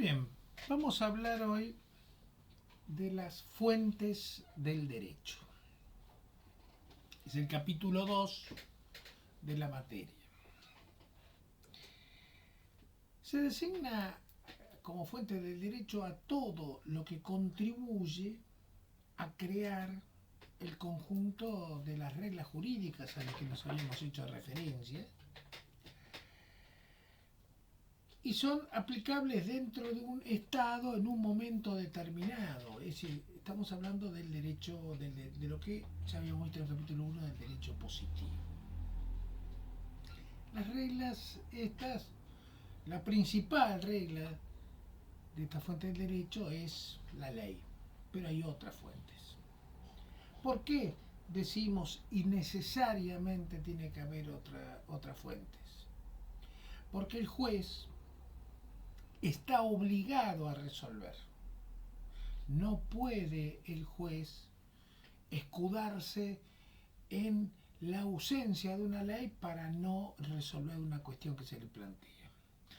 bien, vamos a hablar hoy de las fuentes del derecho. Es el capítulo 2 de la materia. Se designa como fuente del derecho a todo lo que contribuye a crear el conjunto de las reglas jurídicas a las que nos habíamos hecho referencia y son aplicables dentro de un Estado en un momento determinado. Es decir, estamos hablando del derecho, de lo que ya habíamos visto en el capítulo 1 del derecho positivo. Las reglas estas, la principal regla de esta fuente del derecho es la ley, pero hay otras fuentes. ¿Por qué decimos innecesariamente tiene que haber otras fuentes? Porque el juez está obligado a resolver. No puede el juez escudarse en la ausencia de una ley para no resolver una cuestión que se le plantea.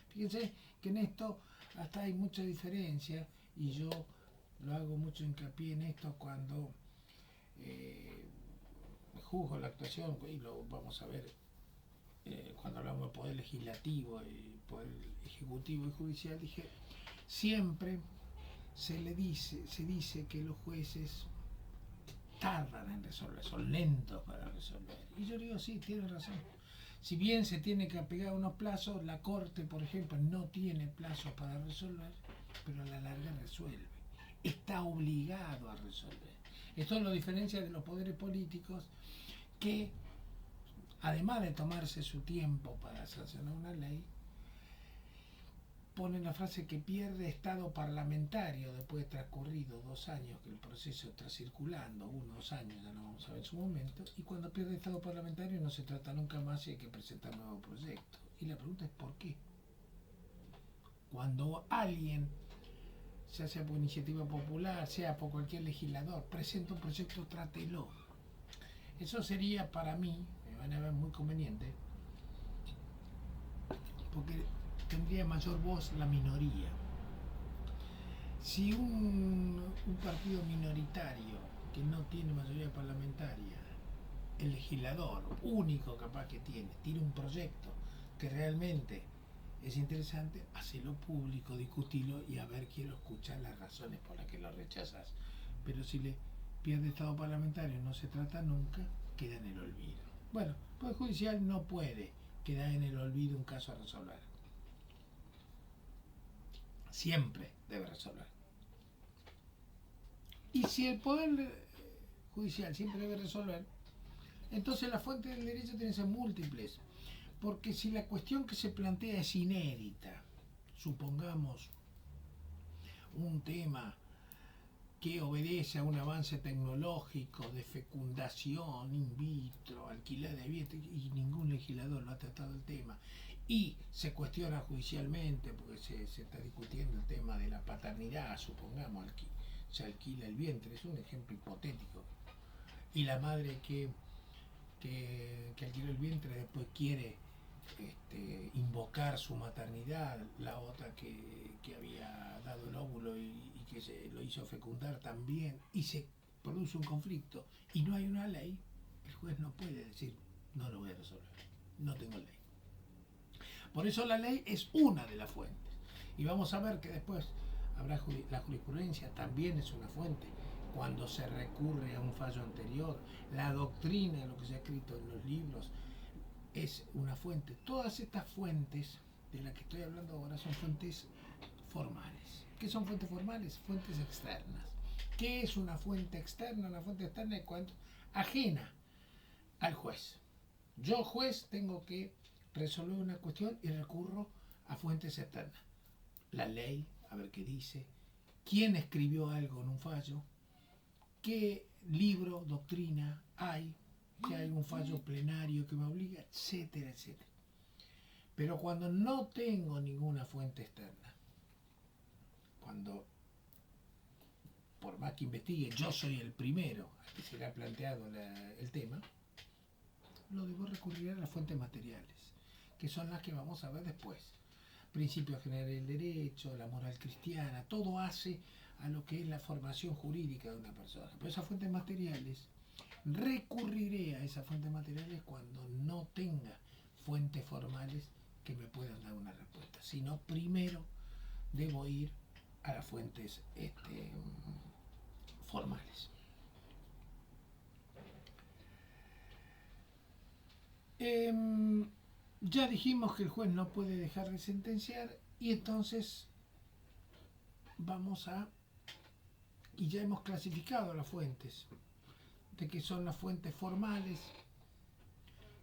Fíjense que en esto hasta hay mucha diferencia y yo lo hago mucho hincapié en esto cuando juzgo la actuación, y lo vamos a ver cuando hablamos de poder legislativo y poder ejecutivo y judicial. Dije, siempre se dice que los jueces tardan en resolver, son lentos para resolver. Y yo digo, sí, tiene razón. Si bien se tiene que apegar a unos plazos, la Corte, por ejemplo, no tiene plazos para resolver, pero a la larga resuelve. Está obligado a resolver. Esto lo diferencia de los poderes políticos que, además de tomarse su tiempo para sancionar una ley, ponen la frase que pierde estado parlamentario después de transcurrido 2 años que el proceso está circulando, 1 o 2 años, ya lo vamos a ver en su momento, y cuando pierde estado parlamentario no se trata nunca más y hay que presentar nuevo proyecto. Y la pregunta es ¿por qué? Cuando alguien, ya sea por iniciativa popular, sea por cualquier legislador, presenta un proyecto, trátelo. Eso sería para mí, me van a ver muy conveniente, porque tendría mayor voz la minoría. Si un partido minoritario que no tiene mayoría parlamentaria, el legislador único capaz que tiene un proyecto que realmente es interesante, hacelo público, discutilo y a ver, quiero escuchar las razones por las que lo rechazas. Pero si le pierde estado parlamentario, no se trata nunca, queda en el olvido. Bueno, el Poder Judicial no puede quedar en el olvido un caso a resolver. Siempre debe resolver. Y si el Poder Judicial siempre debe resolver, entonces las fuentes del derecho tienen que ser múltiples. Porque si la cuestión que se plantea es inédita, supongamos un tema que obedece a un avance tecnológico de fecundación in vitro, alquiler de vientre, y ningún legislador lo ha tratado el tema, y se cuestiona judicialmente porque se está discutiendo el tema de la paternidad, supongamos, se alquila el vientre, es un ejemplo hipotético, y la madre que alquiló el vientre después quiere invocar su maternidad, la otra que había dado el óvulo y que se lo hizo fecundar también, y se produce un conflicto y no hay una ley, el juez no puede decir no lo voy a resolver, no tengo ley. Por eso la ley es una de las fuentes, y vamos a ver que después habrá la jurisprudencia, también es una fuente cuando se recurre a un fallo anterior, la doctrina, lo que se ha escrito en los libros, es una fuente. Todas estas fuentes de las que estoy hablando ahora son fuentes formales. ¿Qué son fuentes formales? Fuentes externas. ¿Qué es una fuente externa? Una fuente externa es cuando ajena al juez. Yo, juez, tengo que resolver una cuestión y recurro a fuentes externas. La ley, a ver qué dice, quién escribió algo en un fallo, qué libro, doctrina hay, que hay un fallo plenario que me obliga, etcétera, etcétera. Pero cuando no tengo ninguna fuente externa, cuando, por más que investigue, yo soy el primero a que se le ha planteado el tema, lo debo recurrir a las fuentes materiales, que son las que vamos a ver después. principios generales del derecho, la moral cristiana, todo hace a lo que es la formación jurídica de una persona. Pero esas fuentes materiales, recurriré a esas fuentes materiales cuando no tenga fuentes formales que me puedan dar una respuesta, sino primero debo ir a las fuentes formales. Ya dijimos que el juez no puede dejar de sentenciar y entonces y ya hemos clasificado las fuentes, de que son las fuentes formales,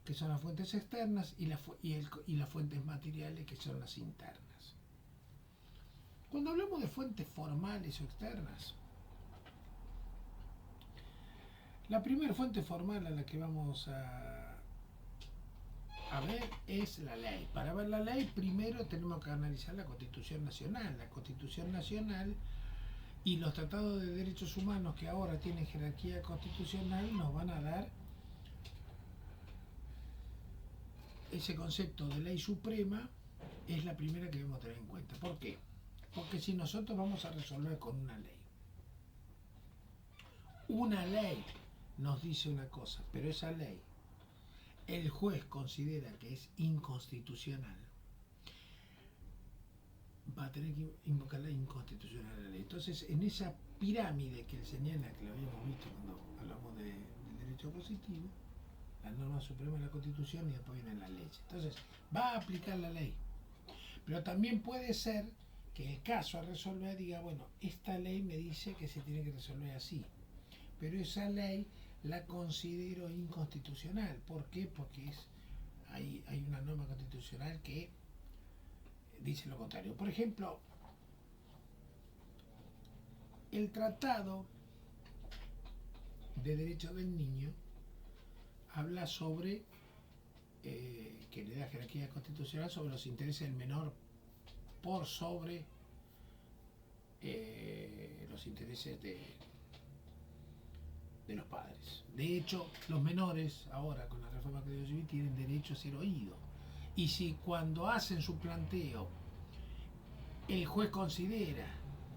que son las fuentes externas, y las fuentes materiales, que son las internas. Cuando hablamos de fuentes formales o externas, la primera fuente formal a la que vamos a ver es la ley. Para ver la ley, primero tenemos que analizar la Constitución Nacional. La Constitución Nacional y los tratados de derechos humanos, que ahora tienen jerarquía constitucional, nos van a dar ese concepto de ley suprema. Es la primera que debemos tener en cuenta. ¿Por qué? Porque si nosotros vamos a resolver con una ley nos dice una cosa, pero esa ley el juez considera que es inconstitucional, va a tener que invocar la inconstitucionalidad de la ley. Entonces, en esa pirámide que él señala, que lo habíamos visto cuando hablamos del derecho positivo, la norma suprema es la Constitución y después viene la ley. Entonces, va a aplicar la ley. Pero también puede ser que el caso a resolver diga, bueno, esta ley me dice que se tiene que resolver así, pero esa ley la considero inconstitucional. ¿Por qué? Porque hay una norma constitucional que dice lo contrario. Por ejemplo, el Tratado de Derechos del Niño habla sobre, que le da jerarquía constitucional sobre los intereses del menor por sobre los intereses de los padres. De hecho, los menores ahora con la reforma que civil tienen derecho a ser oídos. Y si cuando hacen su planteo el juez considera,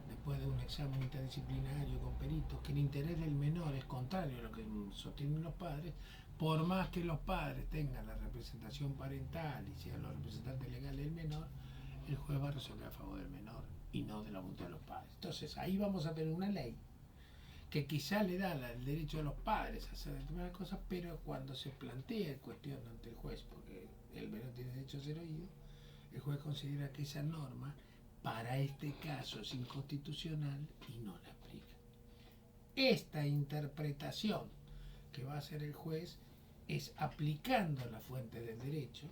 después de un examen interdisciplinario con peritos, que el interés del menor es contrario a lo que sostienen los padres, por más que los padres tengan la representación parental y sean los representantes legales del menor, el juez va a resolver a favor del menor y no de la voluntad de los padres. Entonces ahí vamos a tener una ley que quizá le da el derecho a los padres a hacer determinadas cosas, pero cuando se plantea el cuestión ante el juez, porque el menor tiene derecho a ser oído, el juez considera que esa norma para este caso es inconstitucional y no la aplica. Esta interpretación que va a hacer el juez es aplicando la fuente del derecho,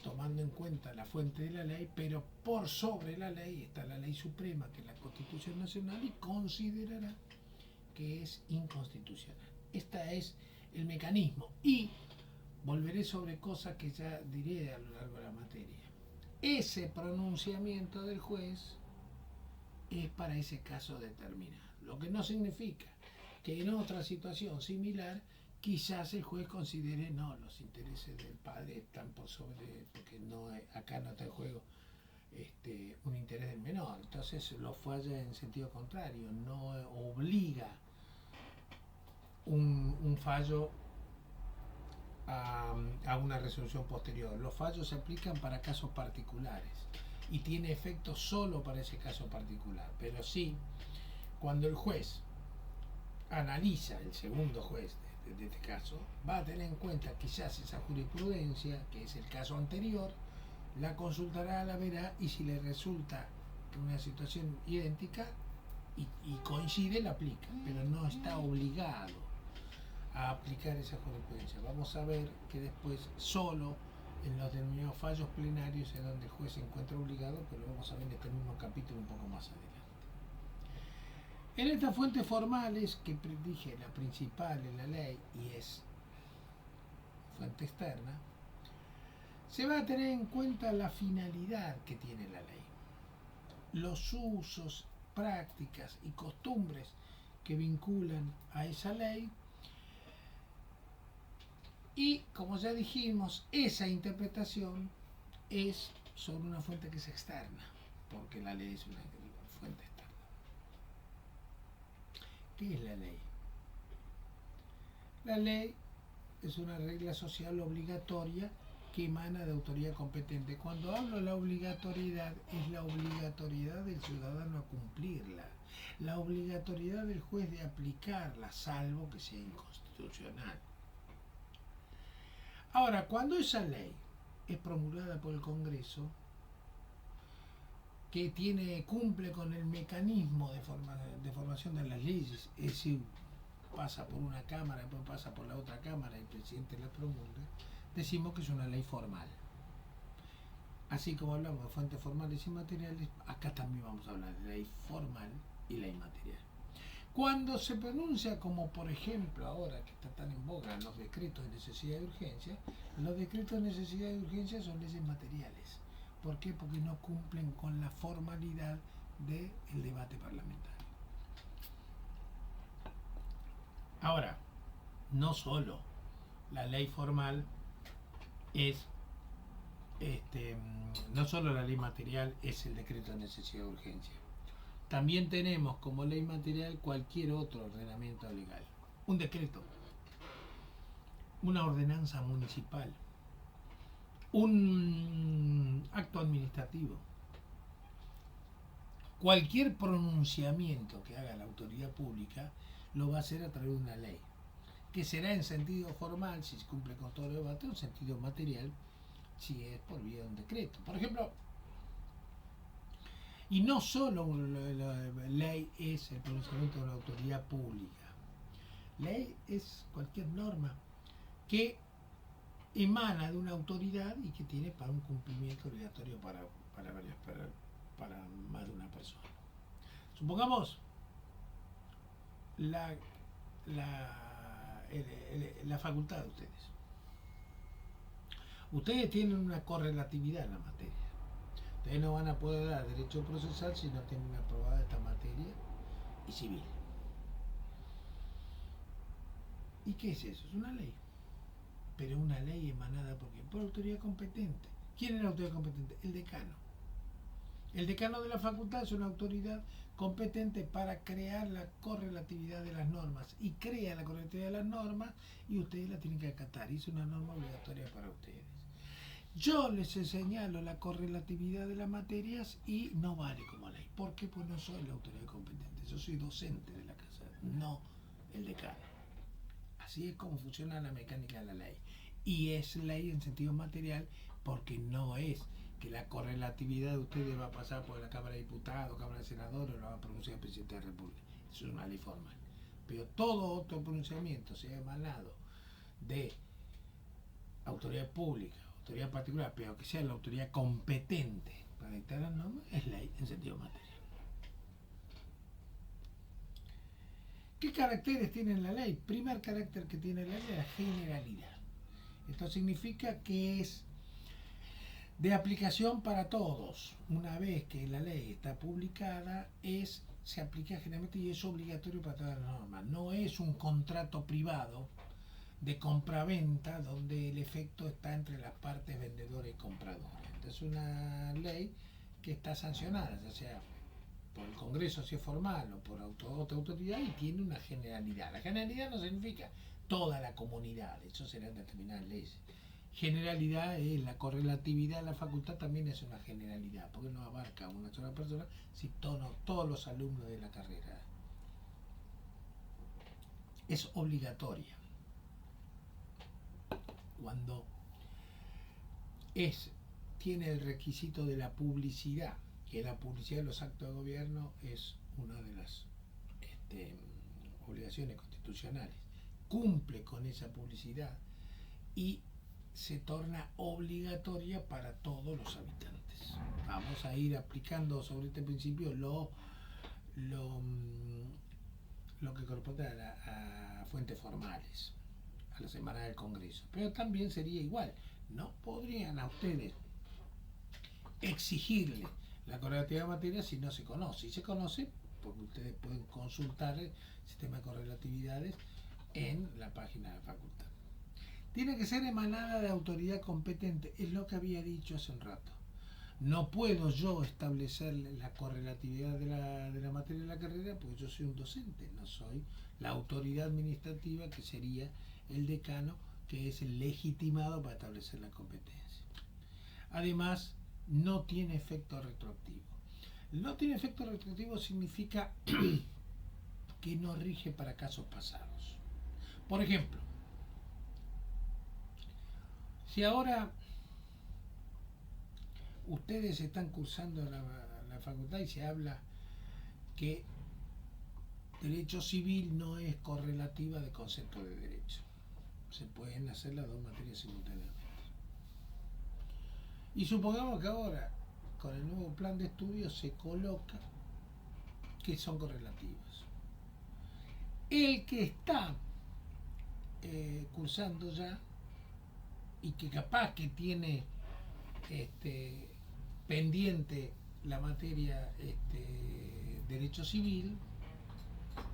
tomando en cuenta la fuente de la ley, pero por sobre la ley está la ley suprema, que es la Constitución Nacional, y considerará que es inconstitucional. Este es el mecanismo, y volveré sobre cosas que ya diré a lo largo de la materia. Ese pronunciamiento del juez es para ese caso determinado, lo que no significa que en otra situación similar quizás el juez considere no, los intereses del padre están por sobre, porque no, acá no está en juego un interés del menor, entonces lo falla en sentido contrario, no obliga un fallo a una resolución posterior. Los fallos se aplican para casos particulares y tiene efecto solo para ese caso particular, pero sí, cuando el juez analiza, el segundo juez de este caso, va a tener en cuenta quizás esa jurisprudencia, que es el caso anterior, la consultará, la verá, y si le resulta una situación idéntica y coincide, la aplica, pero no está obligado a aplicar esa jurisprudencia. Vamos a ver que después solo en los denominados fallos plenarios es donde el juez se encuentra obligado, pero lo vamos a ver en este mismo capítulo un poco más adelante. En estas fuentes formales, que dije, la principal es la ley y es fuente externa, se va a tener en cuenta la finalidad que tiene la ley, los usos, prácticas y costumbres que vinculan a esa ley, y como ya dijimos, esa interpretación es sobre una fuente que es externa, porque la ley es una fuente externa. ¿Qué es la ley? La ley es una regla social obligatoria que emana de autoridad competente. Cuando hablo de la obligatoriedad, es la obligatoriedad del ciudadano a cumplirla, la obligatoriedad del juez de aplicarla, salvo que sea inconstitucional. Ahora, cuando esa ley es promulgada por el Congreso, que cumple con el mecanismo de formación de las leyes, es decir, pasa por una cámara, después pasa por la otra cámara y el presidente la promulga, decimos que es una ley formal. Así como hablamos de fuentes formales y materiales, acá también vamos a hablar de ley formal y ley material. Cuando se pronuncia, como por ejemplo ahora que está tan en boga, los decretos de necesidad y urgencia, los decretos de necesidad y urgencia son leyes materiales. ¿Por qué? Porque no cumplen con la formalidad del debate parlamentario. Ahora, no solo la ley formal es, no solo la ley material es el decreto de necesidad de urgencia. También tenemos como ley material cualquier otro ordenamiento legal. Un decreto, una ordenanza municipal, un acto administrativo. Cualquier pronunciamiento que haga la autoridad pública lo va a hacer a través de una ley, que será en sentido formal si se cumple con todo el debate, o en sentido material si es por vía de un decreto. Por ejemplo, y no solo la ley es el pronunciamiento de una autoridad pública. Ley es cualquier norma que emana de una autoridad y que tiene para un cumplimiento obligatorio para más de una persona. Supongamos la facultad de ustedes. Ustedes tienen una correlatividad en la materia. Ustedes no van a poder dar derecho procesal si no tienen aprobada esta materia y civil. ¿Y qué es eso? Es una ley. Pero una ley emanada por autoridad competente. ¿Quién es la autoridad competente? El decano. El decano de la facultad es una autoridad competente para crear la correlatividad de las normas. Y crea la correlatividad de las normas y ustedes la tienen que acatar. Y es una norma obligatoria para ustedes. Yo les señalo la correlatividad de las materias y no vale como ley. ¿Por qué? Pues no soy la autoridad competente. Yo soy docente de la casa, no el decano. Así es como funciona la mecánica de la ley. Y es ley en sentido material porque no es que la correlatividad de ustedes va a pasar por la Cámara de Diputados, Cámara de Senadores, o la va a pronunciar el Presidente de la República. Eso es una ley formal. Pero todo otro pronunciamiento, sea emanado de autoridad pública, autoridad particular, pero que sea la autoridad competente para dictar las normas, es ley en sentido material. ¿Qué caracteres tiene la ley? Primer carácter que tiene la ley es la generalidad. Esto significa que es de aplicación para todos. Una vez que la ley está publicada, se aplica generalmente y es obligatorio para todas las normas. No es un contrato privado de compraventa donde el efecto está entre las partes vendedora y compradora. Entonces es una ley que está sancionada, ya sea por el Congreso si es formal o por otra autoridad, y tiene una generalidad. La generalidad no significa toda la comunidad, eso serán determinadas leyes. Generalidad es la correlatividad de la facultad, también es una generalidad, porque no abarca a una sola persona, sino todos los alumnos de la carrera. Es obligatoria. Cuando tiene el requisito de la publicidad, que la publicidad de los actos de gobierno es una de las obligaciones constitucionales. Cumple con esa publicidad y se torna obligatoria para todos los habitantes. Vamos a ir aplicando sobre este principio lo que corresponde a fuentes formales, a la semana del Congreso. Pero también sería igual. No podrían a ustedes exigirle la correlatividad de materia si no se conoce. Y se conoce porque ustedes pueden consultar el sistema de correlatividades en la página de la facultad. Tiene que ser emanada de autoridad competente, es lo que había dicho hace un rato. No puedo yo establecer la correlatividad de la materia de la carrera porque yo soy un docente, no soy la autoridad administrativa que sería el decano, que es el legitimado para establecer la competencia. Además, no tiene efecto retroactivo. No tiene efecto retroactivo significa que no rige para casos pasados. Por ejemplo, si ahora ustedes están cursando la facultad y se habla que derecho civil no es correlativa de concepto de derecho, se pueden hacer las dos materias simultáneamente. Y supongamos que ahora, con el nuevo plan de estudio, se coloca que son correlativas. El que está cursando ya y que capaz que tiene pendiente la materia derecho civil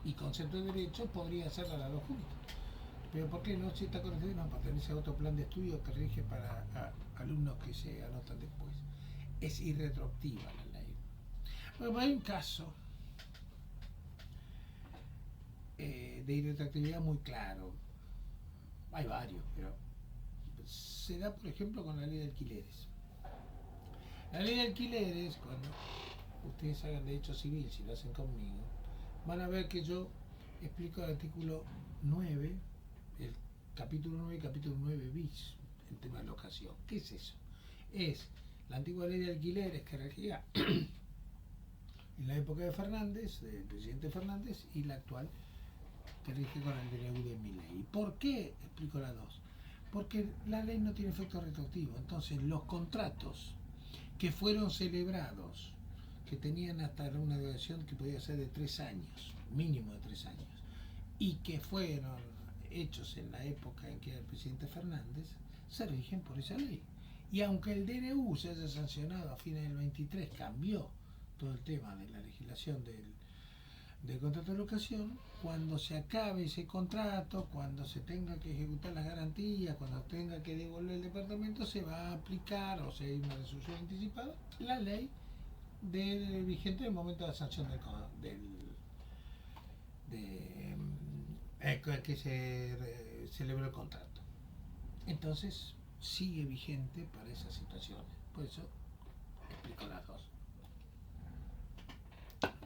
y concepto de derecho, podría hacerla las dos juntas. Pero ¿por qué no? Si está corregido, no, pertenece a otro plan de estudio que rige para alumnos que se anotan después. Es irretroactiva la ley. Bueno, hay un caso de irretroactividad muy claro. Hay varios, pero se da, por ejemplo, con la ley de alquileres. La ley de alquileres, cuando ustedes hagan derecho civil, si lo hacen conmigo, van a ver que yo explico el artículo 9, el capítulo 9 y capítulo 9 bis, el tema de locación. ¿Qué es eso? Es la antigua ley de alquileres que regía en la época de Fernández, del presidente Fernández, y la actual que rige con el DNU de Milei. ¿Por qué explico las dos? Porque la ley no tiene efecto retroactivo. Entonces, los contratos que fueron celebrados, que tenían hasta una duración que podía ser de 3 años, mínimo de 3 años, y que fueron hechos en la época en que era el presidente Fernández, se rigen por esa ley. Y aunque el DNU se haya sancionado a fines del 23, cambió todo el tema de la legislación del contrato de locación, cuando se acabe ese contrato, cuando se tenga que ejecutar las garantías, cuando tenga que devolver el departamento, se va a aplicar, o sea, hay una resolución anticipada, la ley vigente en el momento de la sanción que se celebró el contrato. Entonces, sigue vigente para esas situaciones. Por eso explico las dos.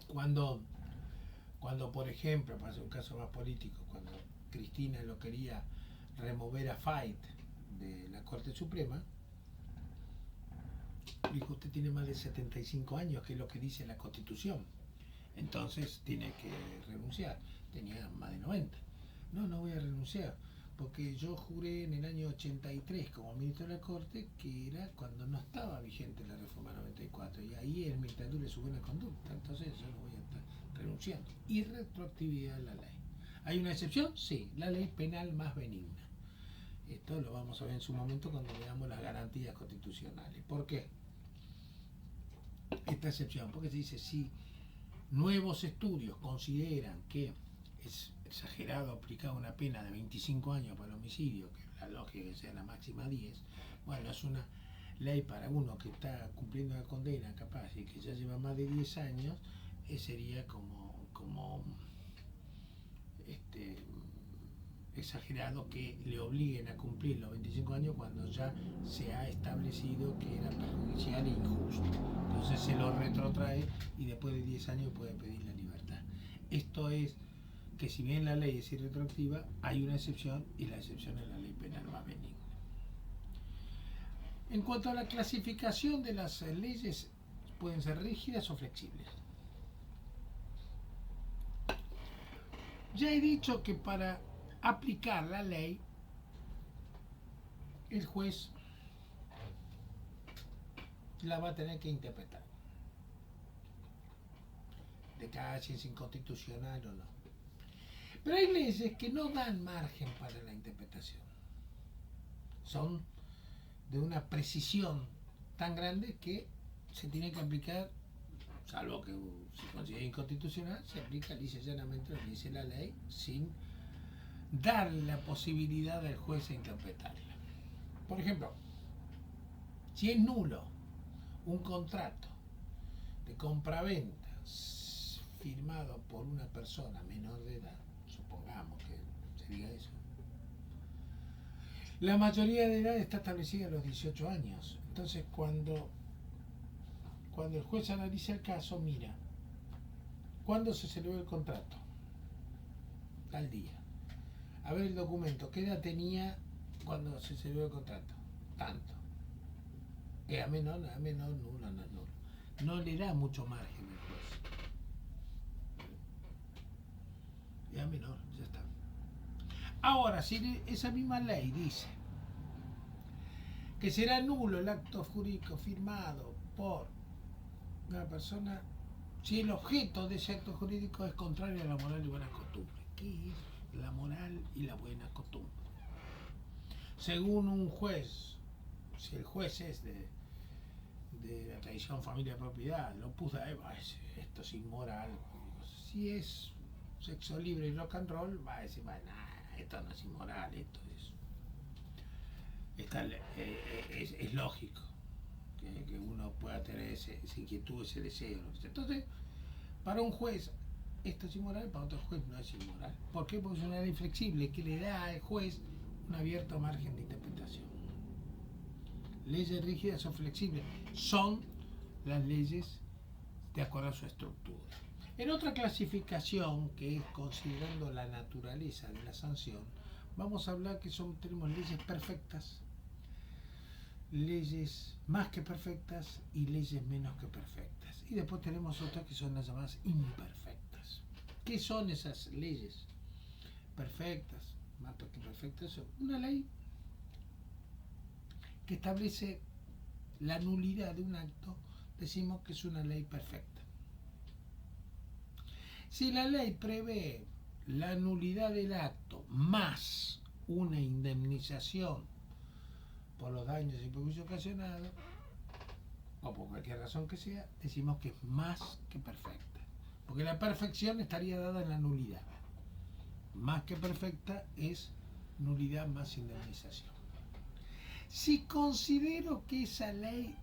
Cuando por ejemplo, para hacer un caso más político, cuando Cristina lo quería remover a Fait de la Corte Suprema, dijo: usted tiene más de 75 años, que es lo que dice la Constitución, entonces tiene que renunciar. Tenía más de 90. No voy a renunciar, porque yo juré en el año 83 como ministro de la Corte, que era cuando no estaba vigente la reforma 94, y ahí es mi dictadura y su buena conducta, entonces yo no voy a estar renunciando. Y retroactividad de la ley. ¿Hay una excepción? Sí, la ley penal más benigna. Esto lo vamos a ver en su momento cuando veamos las garantías constitucionales. ¿Por qué esta excepción? Porque se dice, si nuevos estudios consideran que es exagerado aplicar una pena de 25 años para el homicidio, que la lógica que sea la máxima 10, bueno, es una ley para uno que está cumpliendo la condena capaz y que ya lleva más de 10 años, sería como exagerado que le obliguen a cumplir los 25 años cuando ya se ha establecido que era perjudicial e injusto. Entonces se lo retrotrae y después de 10 años puede pedir la libertad. Esto es que, si bien la ley es irretroactiva, hay una excepción, y la excepción es la ley penal más benigna. En cuanto a la clasificación de las leyes, pueden ser rígidas o flexibles. Ya he dicho que para aplicar la ley, el juez la va a tener que interpretar, de cada si es inconstitucional o no. Pero hay leyes que no dan margen para la interpretación. Son de una precisión tan grande que se tiene que aplicar, salvo que se considere inconstitucional, se aplica lisa y llanamente lo que dice la ley, sin darle la posibilidad al juez de interpretarla. Por ejemplo, si es nulo un contrato de compraventa firmado por una persona menor de edad, supongamos que se diga eso, la mayoría de edad está establecida a los 18 años. Entonces, cuando el juez analiza el caso, mira, ¿cuándo se celebró el contrato? Tal día. A ver el documento, ¿qué edad tenía cuando se celebró el contrato? Tanto. A menor, nulo. No le da mucho margen el juez. A menor, ya está. Ahora, si esa misma ley dice que será nulo el acto jurídico firmado por una persona si el objeto de ese acto jurídico es contrario a la moral y buenas costumbres. ¿Qué es la moral y la buena costumbre? Según un juez, si el juez es de la tradición familia propiedad, lo puso va a decir, esto es inmoral. Si es sexo libre y rock and roll, va a decir, esto no es inmoral, esto es lógico que uno pueda tener esa inquietud, ese deseo. Entonces, para un juez esto es inmoral, para otro juez no es inmoral. ¿Por qué? Porque es una ley flexible que le da al juez un abierto margen de interpretación. Leyes rígidas o flexibles son las leyes de acuerdo a su estructura. En otra clasificación, que es considerando la naturaleza de la sanción, vamos a hablar que tenemos leyes perfectas, leyes más que perfectas y leyes menos que perfectas. Y después tenemos otras que son las llamadas imperfectas. ¿Qué son esas leyes perfectas, más que perfectas? Son una ley que establece la nulidad de un acto, decimos que es una ley perfecta. Si la ley prevé la nulidad del acto más una indemnización por los daños y perjuicios ocasionados, o por cualquier razón que sea, decimos que es más que perfecta. Porque la perfección estaría dada en la nulidad. Más que perfecta es nulidad más indemnización. Si considero que esa ley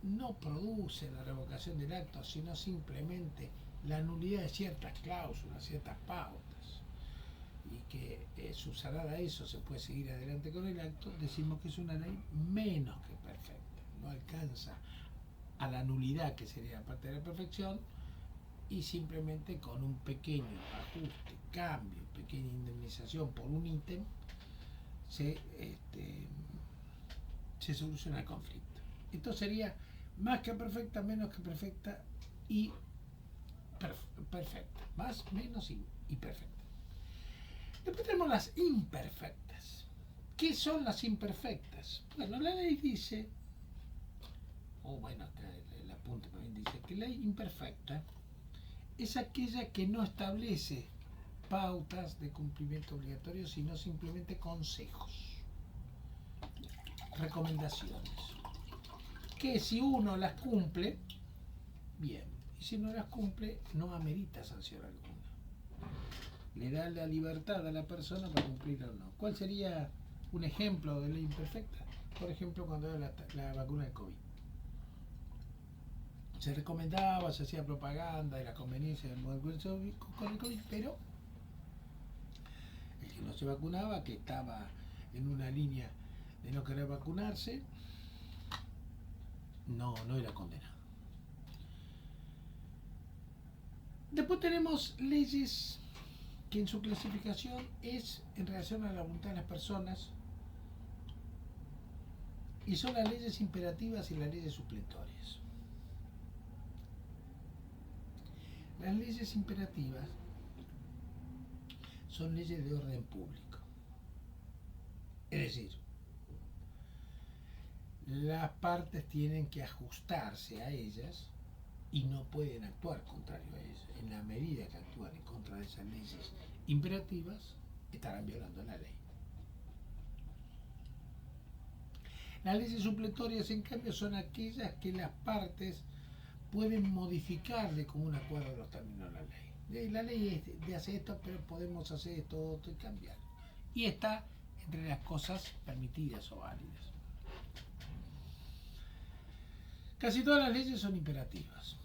no produce la revocación del acto, sino simplemente la nulidad de ciertas cláusulas, ciertas pautas, y que subsanada eso se puede seguir adelante con el acto, decimos que es una ley menos que perfecta. No alcanza a la nulidad, que sería parte de la perfección, y simplemente con un pequeño ajuste, cambio, pequeña indemnización por un ítem, se soluciona el conflicto. Esto sería más que perfecta, menos que perfecta y perfecta. Más, menos y perfecta. Después tenemos las imperfectas. ¿Qué son las imperfectas? Bueno, la ley dice, el apunte también dice que ley imperfecta es aquella que no establece pautas de cumplimiento obligatorio, sino simplemente consejos, recomendaciones, que si uno las cumple, bien, y si no las cumple, no amerita sanción alguna. Le da la libertad a la persona para cumplirla o no. ¿Cuál sería un ejemplo de ley imperfecta? Por ejemplo, cuando era la vacuna de COVID. Se recomendaba, se hacía propaganda de la conveniencia del modelo con el COVID, pero el que no se vacunaba, que estaba en una línea de no querer vacunarse, no era condenado. Después tenemos leyes que en su clasificación es en relación a la voluntad de las personas, y son las leyes imperativas y las leyes supletorias. Las leyes imperativas son leyes de orden público. Es decir, las partes tienen que ajustarse a ellas y no pueden actuar contrario a ellas. En la medida que actúan en contra de esas leyes imperativas, estarán violando la ley. Las leyes supletorias, en cambio, son aquellas que las partes pueden modificar de común acuerdo los términos de la ley. La ley es de hacer esto, pero podemos hacer esto, otro y cambiar. Y está entre las cosas permitidas o válidas. Casi todas las leyes son imperativas.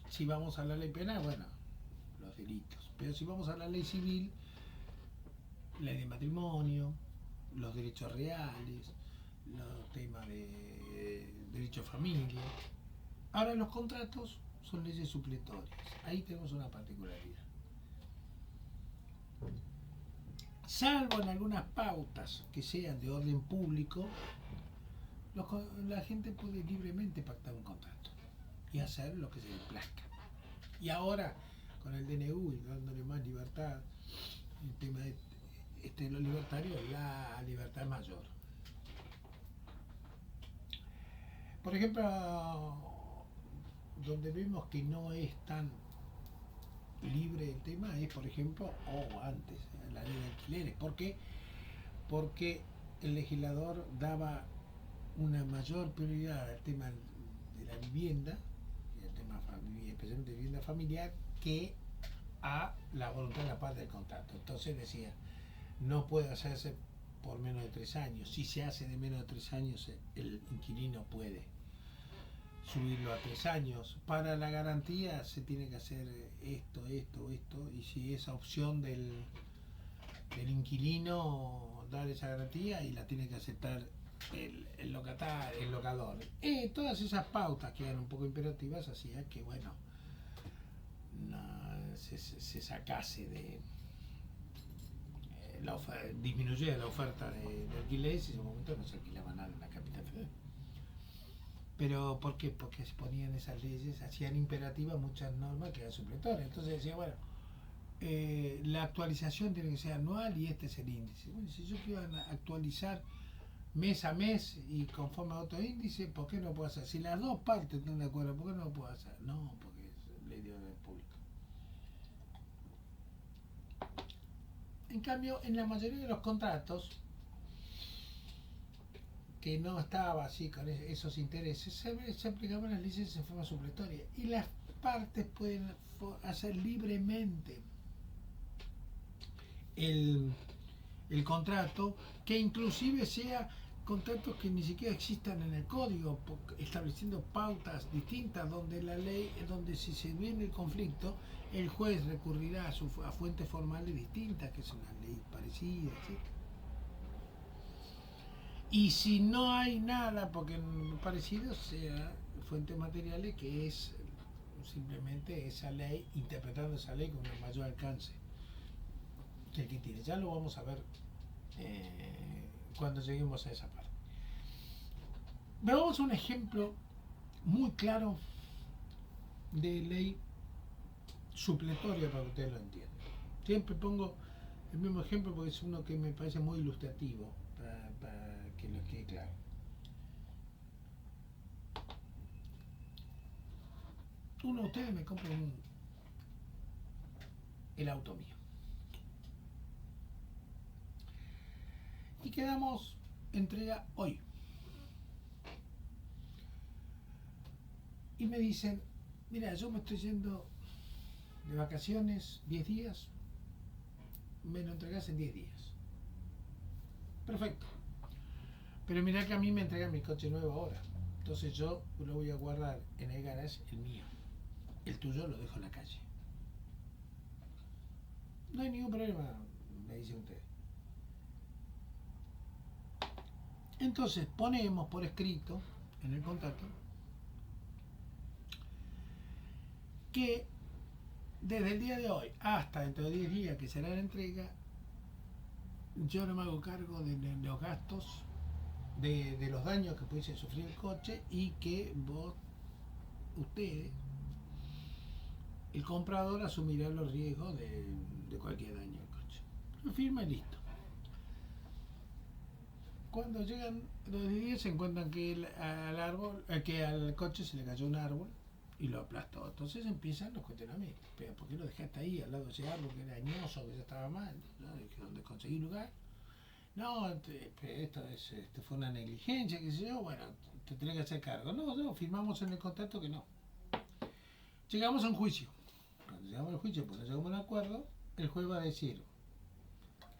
Si vamos a la ley penal, bueno, los delitos. Pero si vamos a la ley civil, ley de matrimonio, los derechos reales, los temas de derecho a familia. Ahora los contratos son leyes supletorias. Ahí tenemos una particularidad. Salvo en algunas pautas que sean de orden público, la gente puede libremente pactar un contrato y hacer lo que se le plazca. Y ahora, con el DNU y dándole más libertad, el tema de los libertarios, la libertad mayor. Por ejemplo, donde vemos que no es tan libre el tema es, por ejemplo, o antes, la ley de alquileres. ¿Por qué? Porque el legislador daba una mayor prioridad al tema de la vivienda, el tema especialmente de vivienda familiar, que a la voluntad de la parte del contrato. Entonces decía, no puede hacerse por menos de 3 años. Si se hace de menos de 3 años, el inquilino puede subirlo a 3 años. Para la garantía se tiene que hacer esto, y si esa opción del inquilino dar esa garantía y la tiene que aceptar el locador. Todas esas pautas que eran un poco imperativas hacían que, bueno, se sacase de disminuyera la oferta de alquileres y en ese momento no se alquilaba nada en la capital federal. Pero ¿por qué? Porque se ponían esas leyes, hacían imperativas muchas normas que eran supletorias. Entonces decía, bueno, la actualización tiene que ser anual y este es el índice. Bueno, si yo quiero actualizar mes a mes y conforme a otro índice, ¿por qué no puedo hacer? Si las dos partes están de acuerdo, ¿por qué no lo puedo hacer? No, porque es ley de orden público. En cambio, en la mayoría de los contratos, que no estaba así con esos intereses, se aplicaban las leyes en forma supletoria y las partes pueden hacer libremente el contrato, que inclusive sea contratos que ni siquiera existan en el código, estableciendo pautas distintas donde la ley, donde si se viene el conflicto, el juez recurrirá a fuentes formales distintas, que es una ley parecida, etc. Y si no hay nada, porque parecido, sea fuentes materiales, que es simplemente esa ley, interpretando esa ley con un mayor alcance que el que tiene. Ya lo vamos a ver cuando lleguemos a esa parte. Veamos un ejemplo muy claro de ley supletoria para que ustedes lo entiendan. Siempre pongo el mismo ejemplo porque es uno que me parece muy ilustrativo para que lo quede claro. Uno de ustedes me compra el auto mío y quedamos entrega hoy. Y me dicen, mira, yo me estoy yendo de vacaciones 10 días, me lo entregas en 10 días. Perfecto. Pero mirá que a mí me entregan mi coche nuevo ahora. Entonces yo lo voy a guardar en el garage, el mío. El tuyo lo dejo en la calle. No hay ningún problema, me dice usted. Entonces ponemos por escrito en el contrato que desde el día de hoy hasta dentro de 10 días, que será la entrega, yo no me hago cargo de los gastos, de los daños que pudiese sufrir el coche, y que ustedes, el comprador, asumirá los riesgos de cualquier daño al coche. Lo firma y listo. Cuando llegan los 10 días se encuentran que al coche se le cayó un árbol y lo aplastó. Entonces empiezan los cuestionamientos. Pero ¿por qué lo dejaste ahí al lado de ese árbol que era dañoso, que ya estaba mal? ¿No? ¿Dónde conseguí lugar? No, esto fue una negligencia, qué sé yo, bueno, te tenés que hacer cargo. No, firmamos en el contrato que no. Llegamos a un juicio. Cuando llegamos al juicio, pues no llegamos a un acuerdo, el juez va a decir,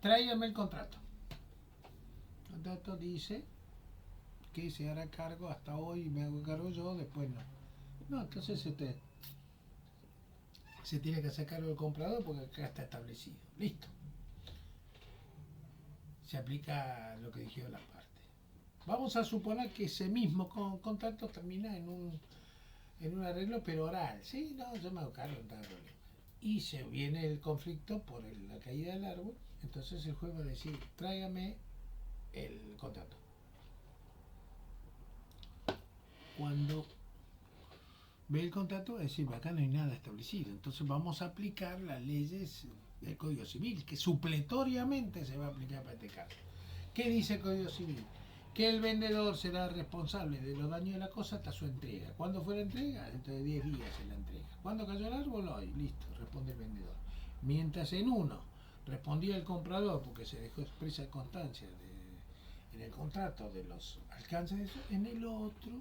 tráigame el contrato. El contrato dice que se hará cargo, hasta hoy me hago cargo yo, después no. No, entonces se tiene que hacer cargo el comprador porque acá está establecido. Listo. Se aplica lo que dijeron las partes. Vamos a suponer que ese mismo contrato termina en un arreglo pero oral. Sí, no, yo me hago cargo, no hay problema. Y se viene el conflicto por la caída del árbol, entonces el juez va a decir, tráigame el contrato. Cuando ve el contrato, va a decir, acá no hay nada establecido, entonces vamos a aplicar las leyes del Código Civil, que supletoriamente se va a aplicar para este caso. ¿Qué dice el Código Civil? Que el vendedor será responsable de los daños de la cosa hasta su entrega. ¿Cuándo fue la entrega? Dentro de 10 días se la entrega. ¿Cuándo cayó el árbol? Hoy. Listo, responde el vendedor. Mientras en uno respondía el comprador porque se dejó expresa constancia en el contrato de los alcances de eso, en el otro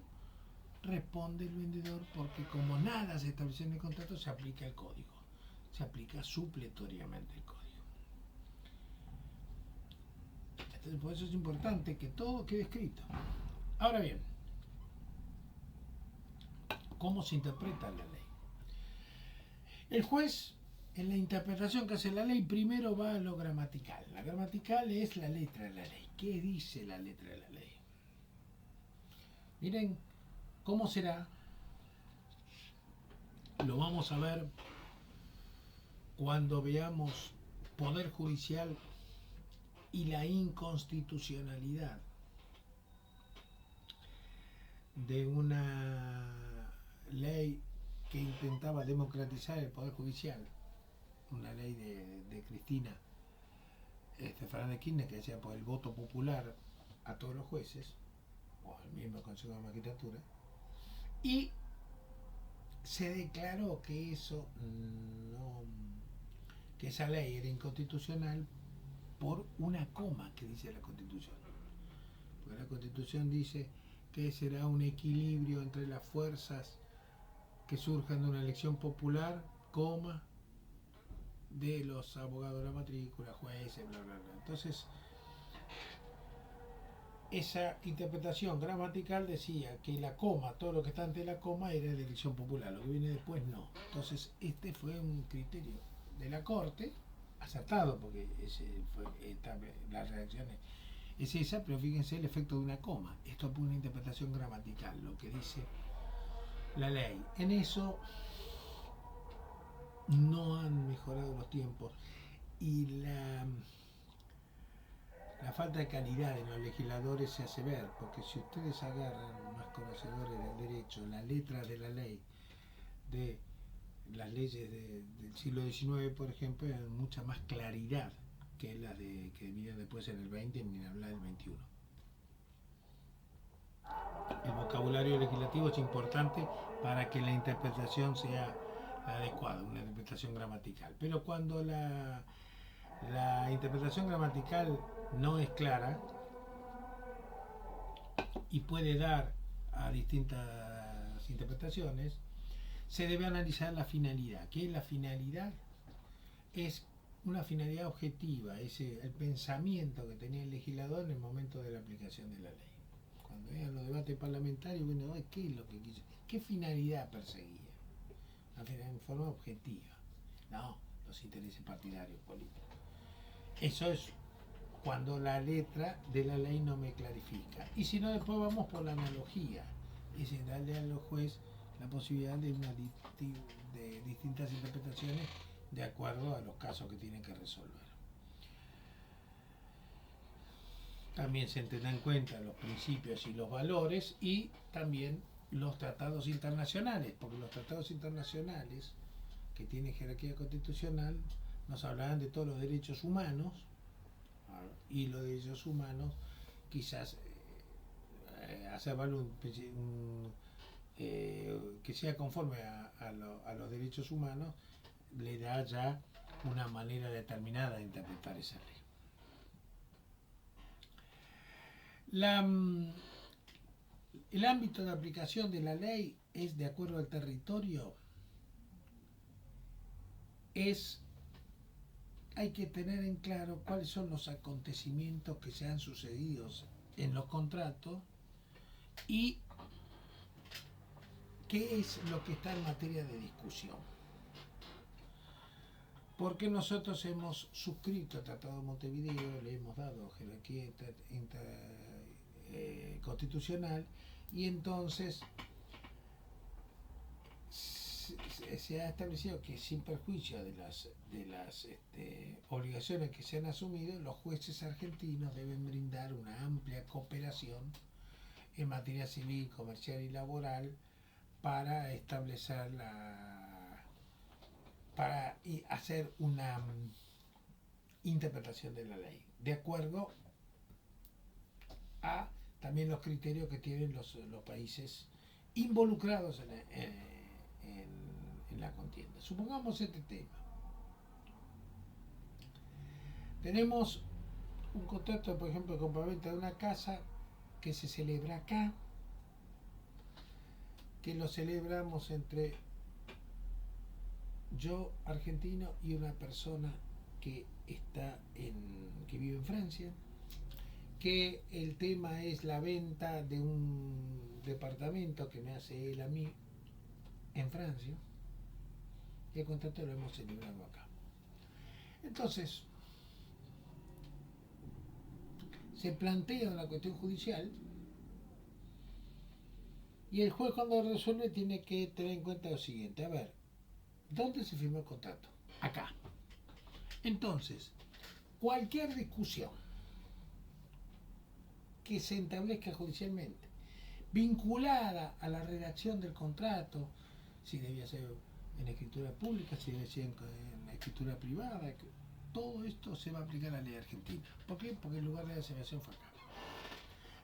responde el vendedor porque como nada se estableció en el contrato se aplica el código. Se aplica supletoriamente el código. Entonces, por eso es importante que todo quede escrito. Ahora bien, ¿cómo se interpreta la ley? El juez, en la interpretación que hace la ley, primero va a lo gramatical. La gramatical es la letra de la ley. ¿Qué dice la letra de la ley? Miren, ¿cómo será? Lo vamos a ver cuando veamos Poder Judicial y la inconstitucionalidad de una ley que intentaba democratizar el Poder Judicial, una ley de Cristina Fernández de Kirchner que decía por el voto popular a todos los jueces, o al mismo Consejo de Magistratura, y se declaró que eso no, que esa ley era inconstitucional por una coma que dice la Constitución. Porque la Constitución dice que será un equilibrio entre las fuerzas que surjan de una elección popular, coma, de los abogados de la matrícula, jueces, bla, bla, bla. Entonces, esa interpretación gramatical decía que la coma, todo lo que está antes de la coma era de elección popular, lo que viene después no. Entonces, este fue un criterio de la Corte, acertado, porque ese fue, la reacción es esa, pero fíjense el efecto de una coma. Esto es una interpretación gramatical, lo que dice la ley. En eso no han mejorado los tiempos y la falta de calidad de los legisladores se hace ver, porque si ustedes agarran, más conocedores del derecho, la letra de la ley, de las leyes del siglo XIX, por ejemplo, eran mucha más claridad que las que vinieron después en el XX, ni hablar del XXI. El vocabulario legislativo es importante para que la interpretación sea adecuada, una interpretación gramatical. Pero cuando la interpretación gramatical no es clara y puede dar a distintas interpretaciones, se debe analizar la finalidad. ¿Qué es la finalidad? Es una finalidad objetiva, es el pensamiento que tenía el legislador en el momento de la aplicación de la ley. Cuando vean los debates parlamentarios, bueno, ¿qué es lo que quiso? ¿Qué finalidad perseguía? En forma objetiva, no los intereses partidarios políticos. Eso es cuando la letra de la ley no me clarifica. Y si no, después vamos por la analogía, es decir, darle a los jueces la posibilidad de distintas interpretaciones de acuerdo a los casos que tienen que resolver. También se tendrán en cuenta los principios y los valores y también los tratados internacionales, porque los tratados internacionales que tienen jerarquía constitucional nos hablarán de todos los derechos humanos y los derechos humanos quizás hacer valer que sea conforme a los derechos humanos le da ya una manera determinada de interpretar esa ley. El ámbito de aplicación de la ley es de acuerdo al territorio. Hay que tener en claro cuáles son los acontecimientos que se han sucedido en los contratos ¿Y qué es lo que está en materia de discusión? Porque nosotros hemos suscrito el Tratado de Montevideo, le hemos dado jerarquía constitucional, y entonces se ha establecido que, sin perjuicio de las obligaciones que se han asumido, los jueces argentinos deben brindar una amplia cooperación en materia civil, comercial y laboral para establecer para hacer una interpretación de la ley, de acuerdo a también los criterios que tienen los países involucrados en la contienda. Supongamos este tema. Tenemos un contrato, por ejemplo, de compraventa de una casa que se celebra acá, que lo celebramos entre yo, argentino, y una persona que vive en Francia, que el tema es la venta de un departamento que me hace él a mí en Francia, y el contrato lo hemos celebrado acá. Entonces, se plantea una cuestión judicial y el juez, cuando resuelve, tiene que tener en cuenta lo siguiente: a ver, ¿dónde se firmó el contrato? Acá. Entonces, cualquier discusión que se establezca judicialmente vinculada a la redacción del contrato, si debía ser en escritura pública, si debía ser en escritura privada, todo esto se va a aplicar a la ley argentina. ¿Por qué? Porque el lugar de la celebración fue acá.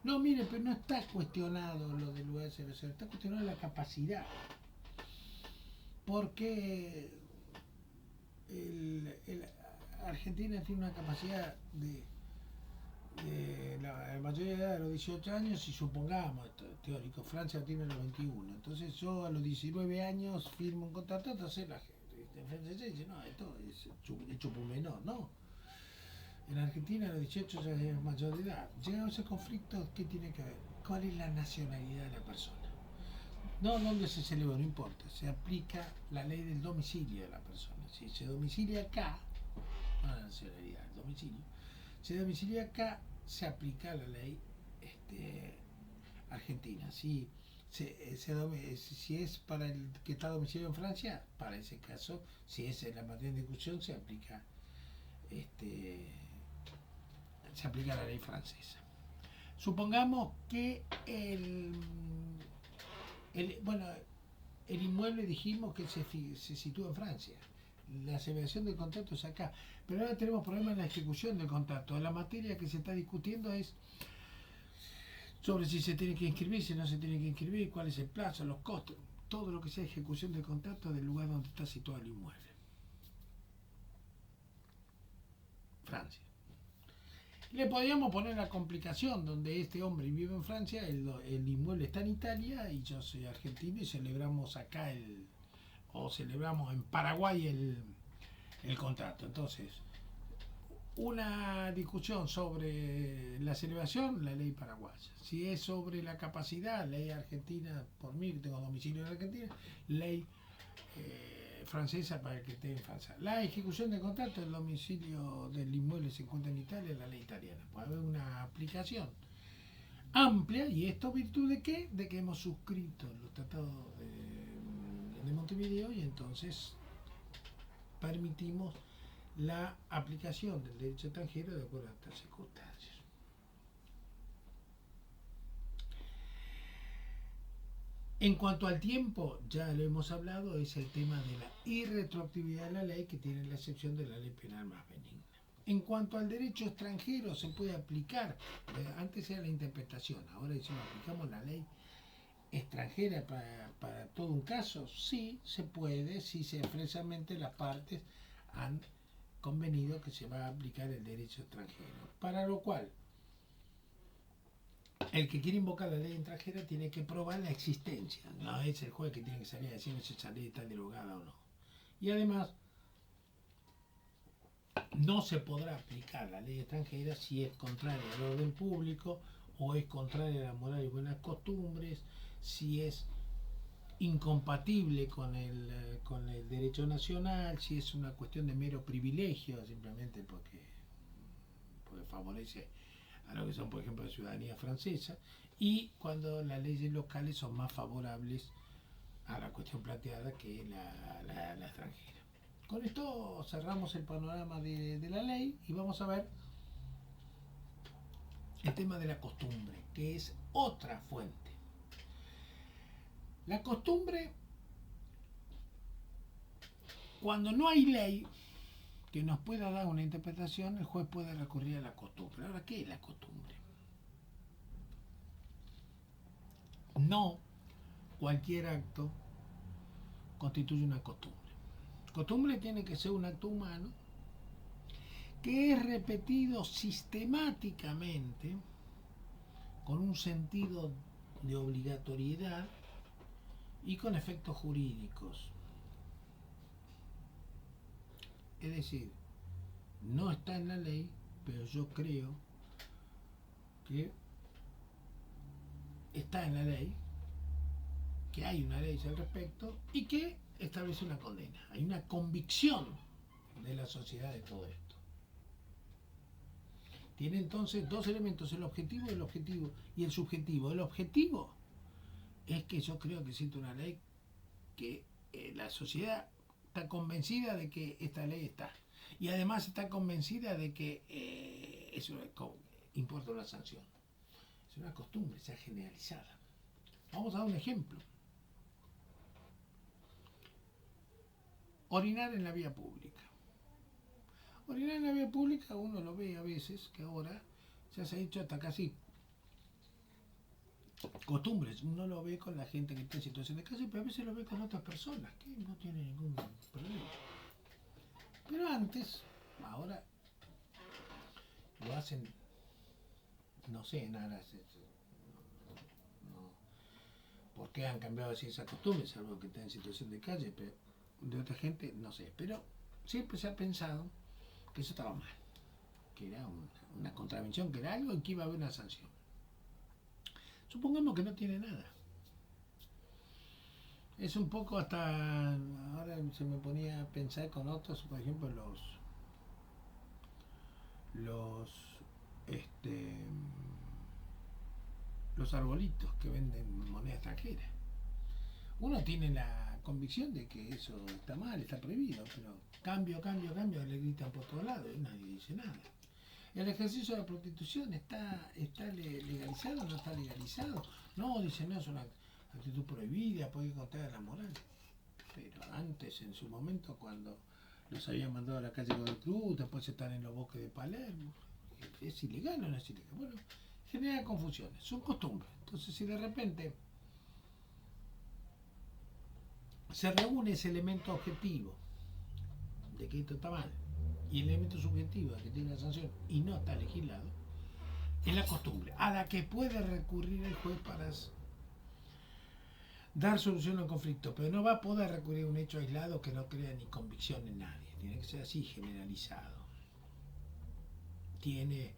No, mire, pero no está cuestionado lo del lugar de celebración, está cuestionada la capacidad. Porque Argentina tiene una capacidad de la mayoría de edad de los 18 años, y supongamos, teórico, Francia tiene los 21. Entonces yo a los 19 años firmo un contrato, entonces la gente en Francia dice, no, esto es hecho por menor, no. En Argentina a los 18 ya es mayor de edad. Llegado a ese conflicto, ¿qué tiene que ver? ¿Cuál es la nacionalidad de la persona? No, donde se celebra, no importa. Se aplica la ley del domicilio de la persona. Si se domicilia acá, no la nacionalidad, el domicilio. Se domicilia acá, se aplica la ley argentina. Si es para el que está domicilio en Francia, para ese caso, si es en la materia de discusión, se aplica la ley francesa. Supongamos que el inmueble, dijimos que se sitúa en Francia. La celebración del contrato es acá. Pero ahora tenemos problemas en la ejecución del contrato. La materia que se está discutiendo es sobre si se tiene que inscribir, si no se tiene que inscribir, cuál es el plazo, los costos, todo lo que sea ejecución del contrato del lugar donde está situado el inmueble. Francia. Le podríamos poner la complicación donde este hombre vive en Francia, el inmueble está en Italia y yo soy argentino, y celebramos acá o celebramos en Paraguay el contrato. Entonces, una discusión sobre la celebración, la ley paraguaya. Si es sobre la capacidad, ley argentina, por mí que tengo domicilio en Argentina, ley francesa para el que esté en Francia. La ejecución del contrato, el domicilio del inmueble se encuentra en Italia, la ley italiana. Puede haber una aplicación amplia, y esto virtud de qué? De que hemos suscrito los tratados de Montevideo, y entonces permitimos la aplicación del derecho extranjero de acuerdo a estas circunstancias. En cuanto al tiempo, ya lo hemos hablado, es el tema de la irretroactividad de la ley, que tiene la excepción de la ley penal más benigna. En cuanto al derecho extranjero, se puede aplicar, antes era la interpretación, ahora decimos aplicamos la ley extranjera para todo un caso. Sí, se puede, si expresamente las partes han convenido que se va a aplicar el derecho extranjero, para lo cual el que quiere invocar la ley extranjera tiene que probar la existencia, no es el juez que tiene que salir a decir si esa ley está derogada o no. Y además, no se podrá aplicar la ley extranjera si es contraria al orden público o es contraria a la moral y buenas costumbres, si es incompatible con el derecho nacional, si es una cuestión de mero privilegio, simplemente porque favorece a lo que son, por ejemplo, la ciudadanía francesa, y cuando las leyes locales son más favorables a la cuestión planteada que la extranjera. Con esto cerramos el panorama de la ley y vamos a ver el tema de la costumbre, que es otra fuente. La costumbre, cuando no hay ley que nos pueda dar una interpretación, el juez puede recurrir a la costumbre. Ahora, ¿qué es la costumbre? No cualquier acto constituye una costumbre. Costumbre tiene que ser un acto humano que es repetido sistemáticamente con un sentido de obligatoriedad y con efectos jurídicos. Es decir, no está en la ley, pero yo creo que está en la ley, que hay una ley al respecto y que establece una condena. Hay una convicción de la sociedad de todo esto. Tiene entonces dos elementos, el objetivo y el subjetivo. El objetivo es que yo creo que existe una ley que la sociedad está convencida de que esta ley está. Y además está convencida de que eso importa una sanción. Es una costumbre, se ha generalizada. Vamos a dar un ejemplo. Orinar en la vía pública. Orinar en la vía pública uno lo ve a veces, que ahora ya se ha hecho hasta casi costumbres. Uno lo ve con la gente que está en situación de calle, pero a veces lo ve con otras personas, que no tienen ningún problema. Pero antes, ahora lo hacen, no sé, nada, no, por qué han cambiado así esa costumbre, salvo que está en situación de calle, pero de otra gente, no sé. Pero siempre se ha pensado que eso estaba mal, que era una contravención, que era algo en que iba a haber una sanción. Supongamos que no tiene nada. Es un poco hasta, ahora se me ponía a pensar con otros, por ejemplo, este, los arbolitos que venden moneda extranjera. Uno tiene la convicción de que eso está mal, está prohibido, pero cambio, le gritan por todos lados y nadie dice nada. El ejercicio de la prostitución está legalizado o no está legalizado. No, dice, no, es una actitud prohibida, puede contra la moral. Pero antes, en su momento, cuando los habían mandado a la calle Godoy Cruz, después están en los bosques de Palermo, ¿es ilegal o no es ilegal? Bueno, genera confusiones, son costumbres. Entonces, si de repente se reúne ese elemento objetivo de que esto está mal y el elemento subjetivo de que tiene una sanción y no está legislado, es la costumbre a la que puede recurrir el juez para dar solución al conflicto, pero no va a poder recurrir a un hecho aislado que no crea ni convicción en nadie. Tiene que ser así, generalizado. Tiene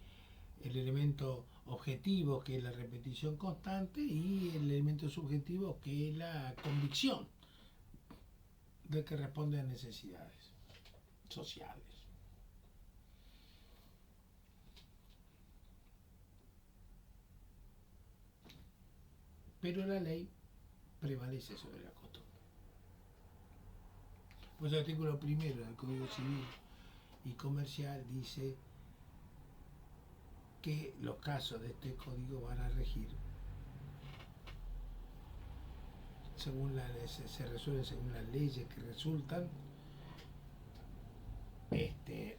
el elemento objetivo, que es la repetición constante, y el elemento subjetivo, que es la convicción de que responde a necesidades sociales. Pero la ley prevalece sobre la costumbre. Pues el artículo primero del Código Civil y Comercial dice que los casos de este código van a regir según se resuelven según las leyes que resultan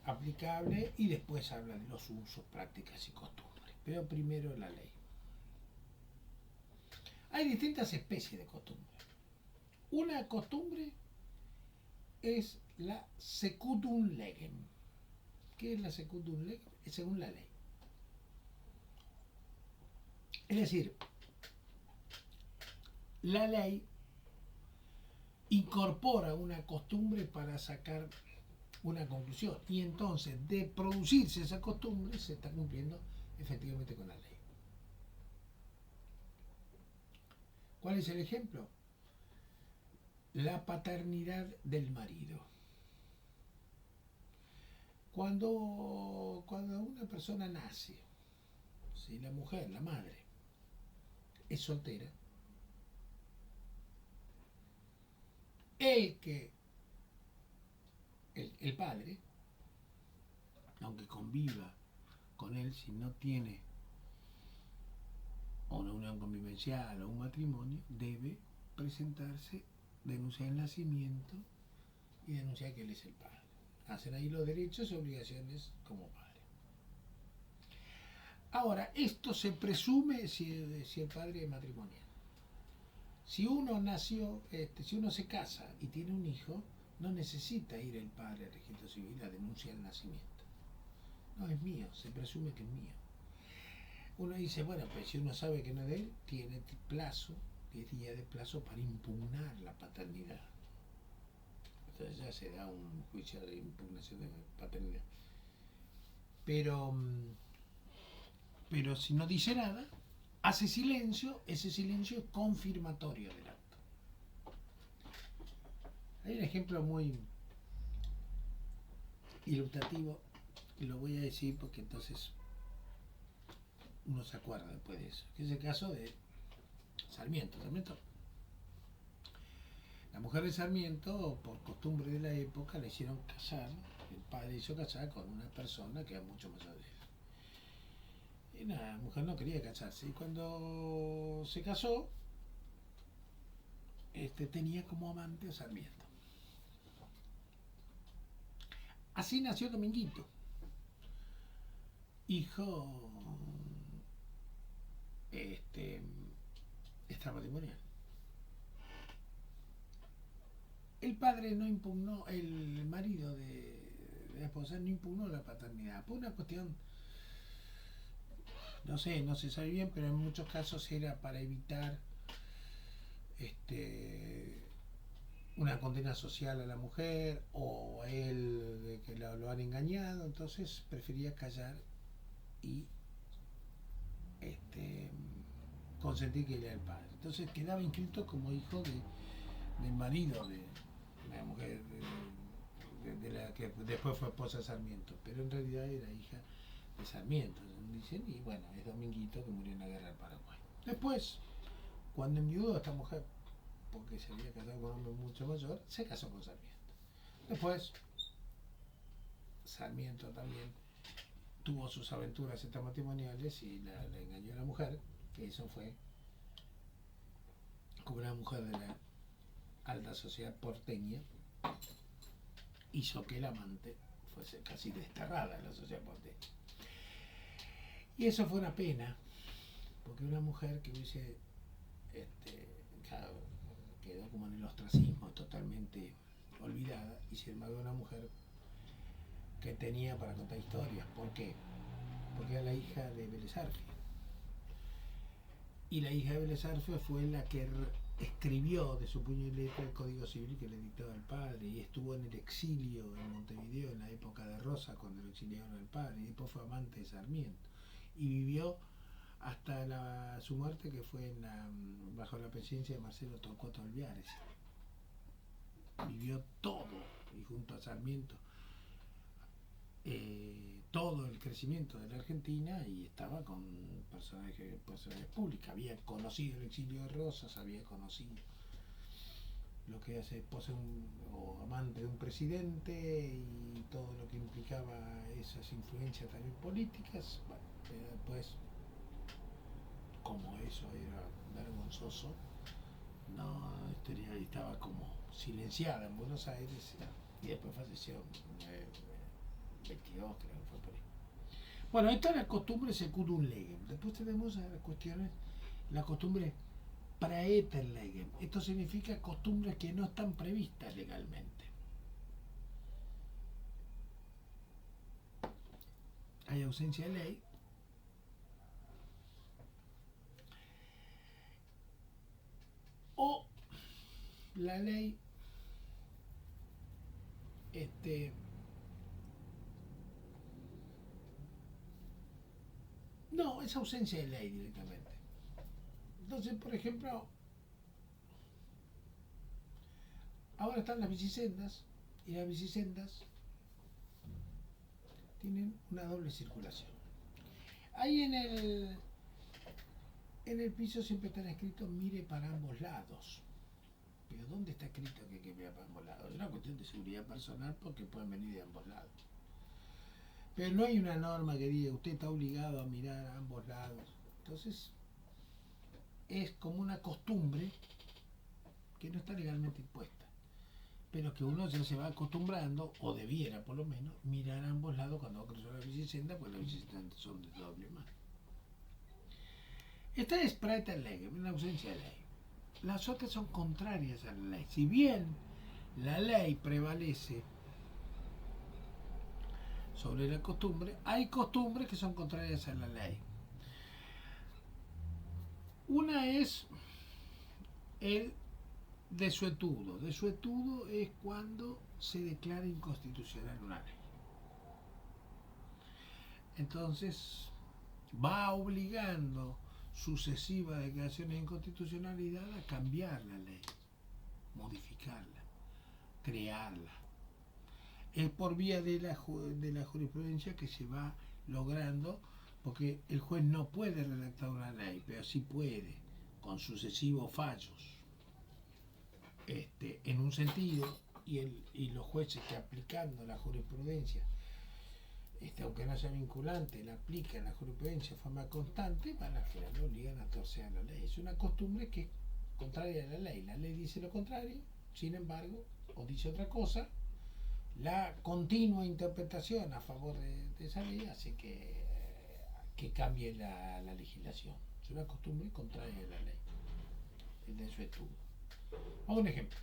aplicables, y después habla de los usos, prácticas y costumbres. Pero primero la ley. Hay distintas especies de costumbres. Una costumbre es la secundum legem. ¿Qué es la secundum legem? Es según la ley. Es decir, la ley incorpora una costumbre para sacar una conclusión, y entonces de producirse esa costumbre se está cumpliendo efectivamente con la ley. ¿Cuál es el ejemplo? La paternidad del marido. Cuando una persona nace, si la mujer, la madre, es soltera, el padre, aunque conviva con él, si no tiene una unión convivencial o un matrimonio, debe presentarse, denunciar el nacimiento y denunciar que él es el padre. Hacen ahí los derechos y obligaciones como padre. Ahora, esto se presume si el padre es matrimonial. Si uno nació, si uno se casa y tiene un hijo, no necesita ir el padre al registro civil a denunciar el nacimiento. No, es mío, se presume que es mío. Uno dice, bueno, pues si uno sabe que no es de él, tiene plazo, 10 días de plazo para impugnar la paternidad. Entonces ya se da un juicio de impugnación de paternidad. Pero si no dice nada, hace silencio, ese silencio es confirmatorio del acto. Hay un ejemplo muy ilustrativo, y lo voy a decir porque entonces uno se acuerda después de eso, que es el caso de Sarmiento. La mujer de Sarmiento, por costumbre de la época, le hicieron casar, el padre hizo casar con una persona que era mucho mayor de él. Y la mujer no quería casarse, y cuando se casó, tenía como amante a Sarmiento. Así nació Dominguito, hijo extramatrimonial. El padre no impugnó, el marido de la esposa no impugnó la paternidad, por una cuestión, no se sabe bien, pero en muchos casos era para evitar una condena social a la mujer o a él de que lo han engañado, entonces prefería callar y consentir que era el padre. Entonces quedaba inscrito como hijo del marido de la mujer de la que después fue esposa de Sarmiento, pero en realidad era hija de Sarmiento, dicen, y bueno, es Dominguito que murió en la guerra del Paraguay. Después, cuando enviudó a esta mujer, porque se había casado con un hombre mucho mayor, se casó con Sarmiento. Después, Sarmiento también tuvo sus aventuras extramatrimoniales y la engañó a la mujer, que eso fue como una mujer de la alta sociedad porteña, hizo que el amante fuese casi desterrada en la sociedad porteña. Y eso fue una pena, porque una mujer que hubiese quedó como en el ostracismo, totalmente olvidada, y sin embargo una mujer que tenía para contar historias. ¿Por qué? Porque era la hija de Vélez Arfiel. Y la hija de Vélez Arfiel fue la que escribió de su puño y letra el Código Civil que le dictaba el padre, y estuvo en el exilio en Montevideo en la época de Rosa, cuando lo exiliaron al padre, y después fue amante de Sarmiento. Y vivió hasta su muerte, que fue bajo la presidencia de Marcelo Torcuato Alveares. Vivió todo, y junto a Sarmiento, todo el crecimiento de la Argentina, y estaba con personajes públicas. Había conocido el exilio de Rosas, había conocido lo que hace esposa o amante de un presidente y todo lo que implicaba esas influencias también políticas. Bueno, pero después, como eso era vergonzoso, no estaba como silenciada en Buenos Aires, y después falleció en 22, creo que fue por ahí. Bueno, esta es la costumbre secundum legem. Después tenemos las cuestiones, la costumbre praeter legem. Esto significa costumbres que no están previstas legalmente. Hay ausencia de ley. O la ley no, es ausencia de ley directamente. Entonces, por ejemplo, Ahora están las bicisendas, y las bicisendas tienen una doble circulación. Ahí en el piso siempre está escrito mire para ambos lados. Pero ¿dónde está escrito que hay que mirar para ambos lados? Es una cuestión de seguridad personal porque pueden venir de ambos lados. Pero no hay una norma que diga usted está obligado a mirar a ambos lados. Entonces es como una costumbre que no está legalmente impuesta, pero que uno ya se va acostumbrando, o debiera por lo menos, mirar a ambos lados cuando va a cruzar la bicicenda, pues las bicisendas son de doble mano. Esta es Praeter-Lege, una ausencia de ley. Las otras son contrarias a la ley. Si bien la ley prevalece sobre la costumbre, hay costumbres que son contrarias a la ley. Una es el desuetudo. Desuetudo es cuando se declara inconstitucional una ley. Entonces va obligando sucesivas declaraciones de inconstitucionalidad a cambiar la ley, modificarla, crearla. Es por vía de la jurisprudencia que se va logrando, porque el juez no puede redactar una ley, pero sí puede, con sucesivos fallos, en un sentido, y los jueces que aplicando la jurisprudencia, aunque no sea vinculante, la aplican la jurisprudencia de forma constante, al final lo obligan a torcer la ley. Es una costumbre que es contraria a la ley. La ley dice lo contrario, sin embargo, o dice otra cosa. La continua interpretación a favor de esa ley hace que cambie la legislación. Es una costumbre contraria a la ley. En su estudio. Vamos a un ejemplo.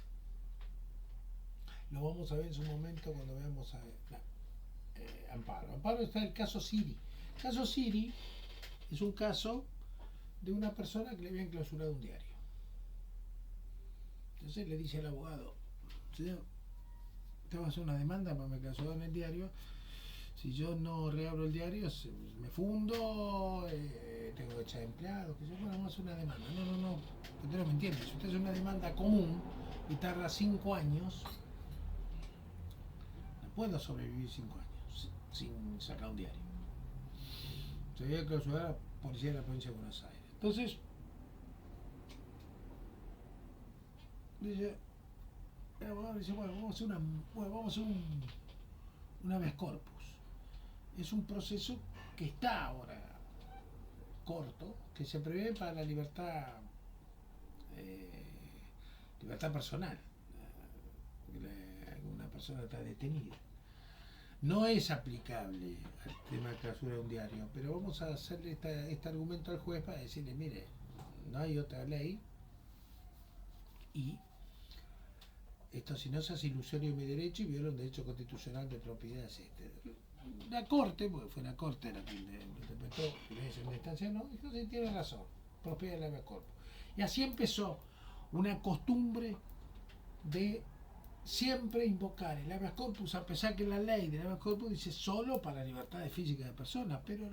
Lo vamos a ver en su momento cuando veamos Amparo. Amparo está el caso Siri. El caso Siri es un caso de una persona que le habían clausurado un diario. Entonces le dice al abogado, señor, te vas a hacer una demanda para me clausuraron el diario. Si yo no reabro el diario, me fundo, tengo que echar empleados, que yo, bueno, vamos a hacer una demanda. No, usted no me entiende. Si usted hace una demanda común y tarda 5 años, no puedo sobrevivir 5 años sin sacar un diario. Se había clausurado la policía de la provincia de Buenos Aires. Entonces, dice, el abogado dice, bueno, vamos a hacer un habeas corpus. Es un proceso que está ahora corto, que se prevé para la libertad personal. Una persona está detenida. No es aplicable al tema de clausura de un diario, pero vamos a hacerle este argumento al juez para decirle, mire, no hay otra ley y esto si no se hace ilusorio de mi derecho y viola un derecho constitucional de propiedad. La Corte, porque fue la Corte la que interpretó en segunda instancia, no, entonces tiene razón, propiedad del habeas corpus. Y así empezó una costumbre de siempre invocar el habeas corpus, a pesar que la ley del habeas corpus dice solo para libertades físicas de personas, pero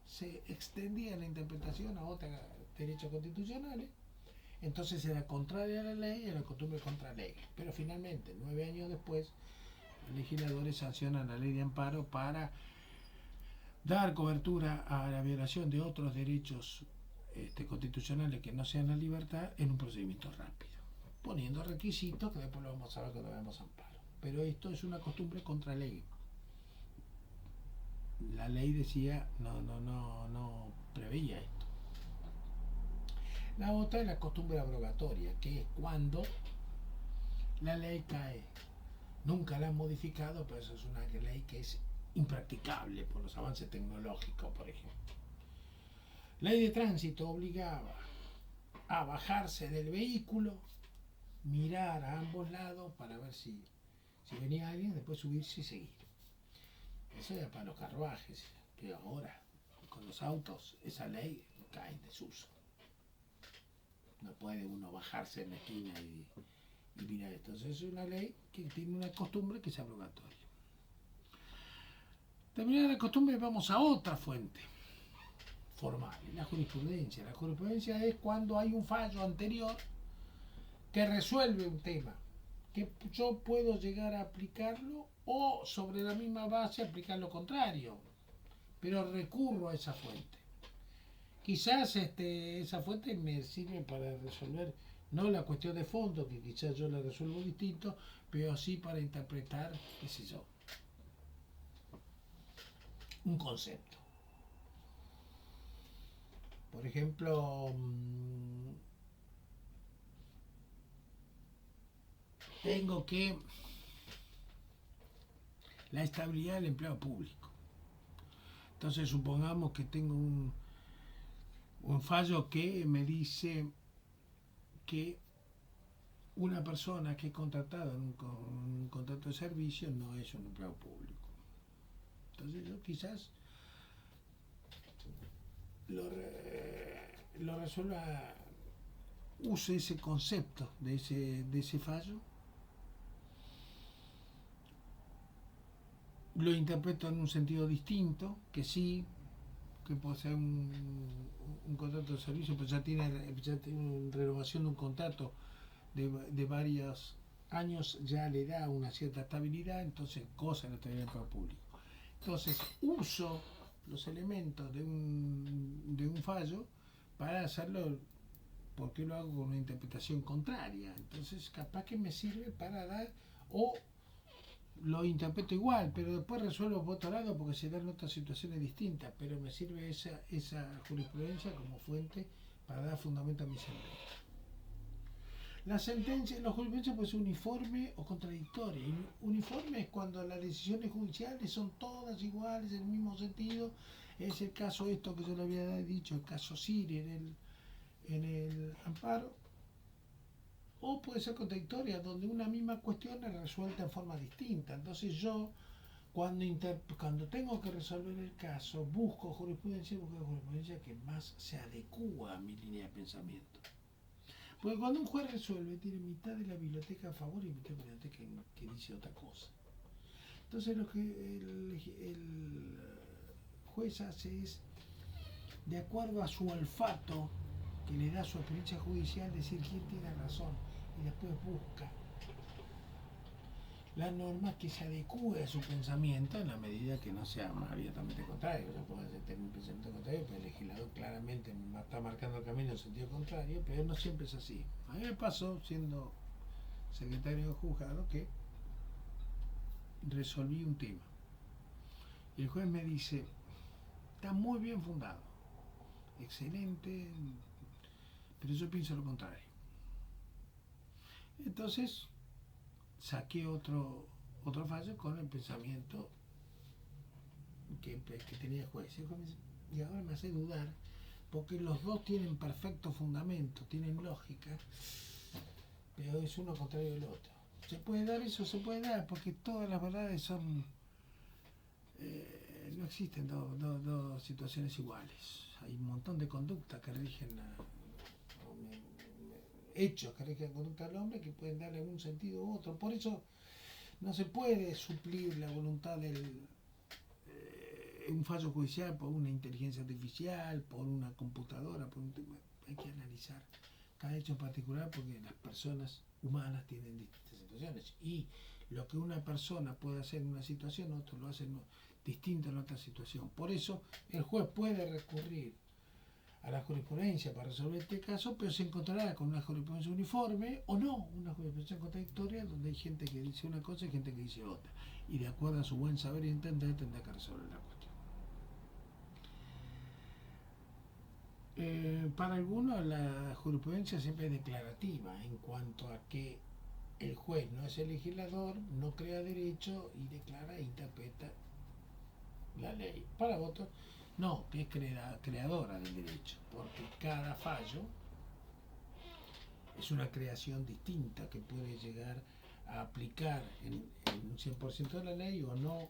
se extendía la interpretación a otros derechos constitucionales. Entonces era contraria a la ley y era costumbre contra ley. Pero finalmente, 9 años después, los legisladores sancionan la ley de amparo para dar cobertura a la violación de otros derechos constitucionales que no sean la libertad en un procedimiento rápido, poniendo requisitos que después lo vamos a ver cuando veamos amparo. Pero esto es una costumbre contra ley. La ley decía, no preveía esto. La otra es la costumbre abrogatoria, que es cuando la ley cae. Nunca la han modificado, pero eso es una ley que es impracticable por los avances tecnológicos, por ejemplo. La ley de tránsito obligaba a bajarse del vehículo, mirar a ambos lados para ver si venía alguien, después subirse y seguir. Eso era para los carruajes, pero ahora con los autos esa ley cae en desuso. No puede uno bajarse en la esquina y mirar esto. Entonces es una ley que tiene una costumbre que es abrogatoria. Terminada la costumbre, vamos a otra fuente formal, la jurisprudencia. La jurisprudencia es cuando hay un fallo anterior que resuelve un tema que yo puedo llegar a aplicarlo o sobre la misma base aplicar lo contrario, pero recurro a esa fuente. Quizás esa fuente me sirve para resolver no la cuestión de fondo, que quizás yo la resuelvo distinto, pero sí para interpretar, qué sé yo, un concepto. Por ejemplo, tengo que la estabilidad del empleo público. Entonces supongamos que tengo un fallo que me dice que una persona que es contratada en un contrato de servicio no es un empleado público. Entonces yo quizás lo resuelva, use ese concepto de ese fallo, lo interpreto en un sentido distinto, que sí, que puede ser un contrato de servicio, pero ya tiene una renovación de un contrato de varios años, ya le da una cierta estabilidad, entonces goza de la estabilidad del empleo público. Entonces uso los elementos de un fallo para hacerlo, porque lo hago con una interpretación contraria. Entonces capaz que me sirve para dar, o lo interpreto igual, pero después resuelvo por otro lado porque se dan otras situaciones distintas, pero me sirve esa jurisprudencia como fuente para dar fundamento a mi sentencia. La jurisprudencia puede ser uniforme o contradictoria. Uniforme es cuando las decisiones judiciales son todas iguales, en el mismo sentido. Es el caso esto que yo le había dicho, el caso Siri en el amparo. O puede ser contradictoria, donde una misma cuestión es resuelta en forma distinta. Entonces yo, cuando tengo que resolver el caso, busco jurisprudencia que más se adecua a mi línea de pensamiento. Porque cuando un juez resuelve, tiene mitad de la biblioteca a favor y mitad de la biblioteca que dice otra cosa. Entonces lo que el juez hace es, de acuerdo a su olfato, que le da su experiencia judicial, decir quién tiene razón, y después busca la norma que se adecue a su pensamiento en la medida que no sea abiertamente contrario. Yo puedo tener un pensamiento contrario, pero el legislador claramente me está marcando el camino en sentido contrario, pero no siempre es así. A mí me pasó, siendo secretario de juzgado, que resolví un tema y el juez me dice, está muy bien fundado, excelente, pero yo pienso lo contrario. Entonces saqué otro fallo con el pensamiento que tenía el juez. Y ahora me hace dudar, porque los dos tienen perfecto fundamento, tienen lógica, pero es uno contrario del otro. ¿Se puede dar eso? Se puede dar, porque todas las verdades son... no existen dos situaciones iguales. Hay un montón de conductas que rigen hechos que rigen la conducta del hombre que pueden darle algún sentido u otro. Por eso no se puede suplir la voluntad un fallo judicial por una inteligencia artificial, por una computadora, hay que analizar cada hecho en particular porque las personas humanas tienen distintas situaciones y lo que una persona puede hacer en una situación, otro lo hace distinto en otra situación. Por eso el juez puede recurrir a la jurisprudencia para resolver este caso, pero se encontrará con una jurisprudencia uniforme o no, una jurisprudencia contradictoria donde hay gente que dice una cosa y gente que dice otra. Y de acuerdo a su buen saber y entender tendrá que resolver la cuestión. Para algunos la jurisprudencia siempre es declarativa en cuanto a que el juez no es el legislador, no crea derecho y declara e interpreta la ley. Para otros no, que es creadora del derecho, porque cada fallo es una creación distinta que puede llegar a aplicar en un 100% de la ley o no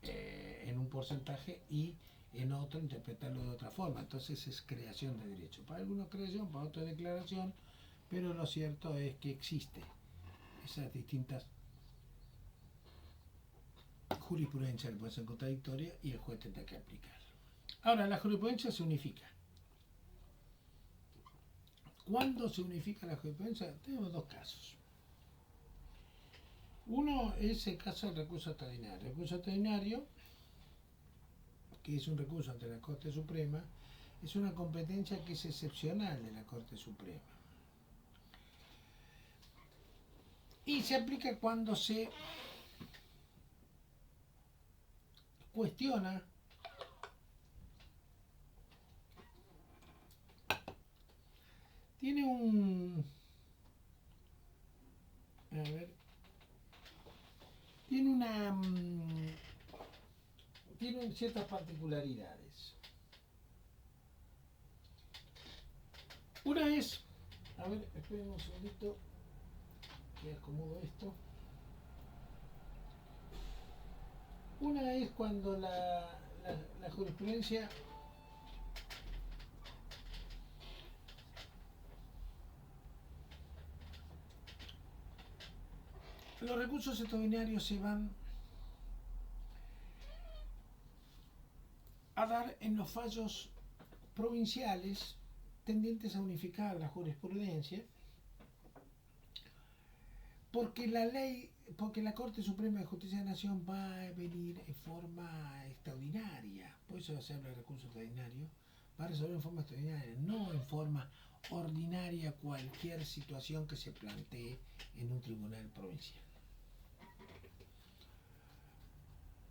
en un porcentaje y en otro interpretarlo de otra forma. Entonces es creación de derecho. Para algunos creación, para otros declaración, pero lo cierto es que existe esas distintas jurisprudencias que pueden ser contradictorias y el juez tendrá que aplicarlo. Ahora, la jurisprudencia se unifica. ¿Cuándo se unifica la jurisprudencia? Tenemos dos casos. Uno es el caso del recurso extraordinario. El recurso extraordinario, que es un recurso ante la Corte Suprema, es una competencia que es excepcional de la Corte Suprema. Y se aplica cuando se cuestiona tiene un a ver tiene una tiene ciertas particularidades. Una es, a ver, esperen un segundito que acomodo esto. Una es cuando la jurisprudencia los recursos extraordinarios se van a dar en los fallos provinciales tendientes a unificar la jurisprudencia, porque la Corte Suprema de Justicia de la Nación va a venir en forma extraordinaria, por eso se habla de recurso extraordinario, va a resolver en forma extraordinaria, no en forma ordinaria cualquier situación que se plantee en un tribunal provincial.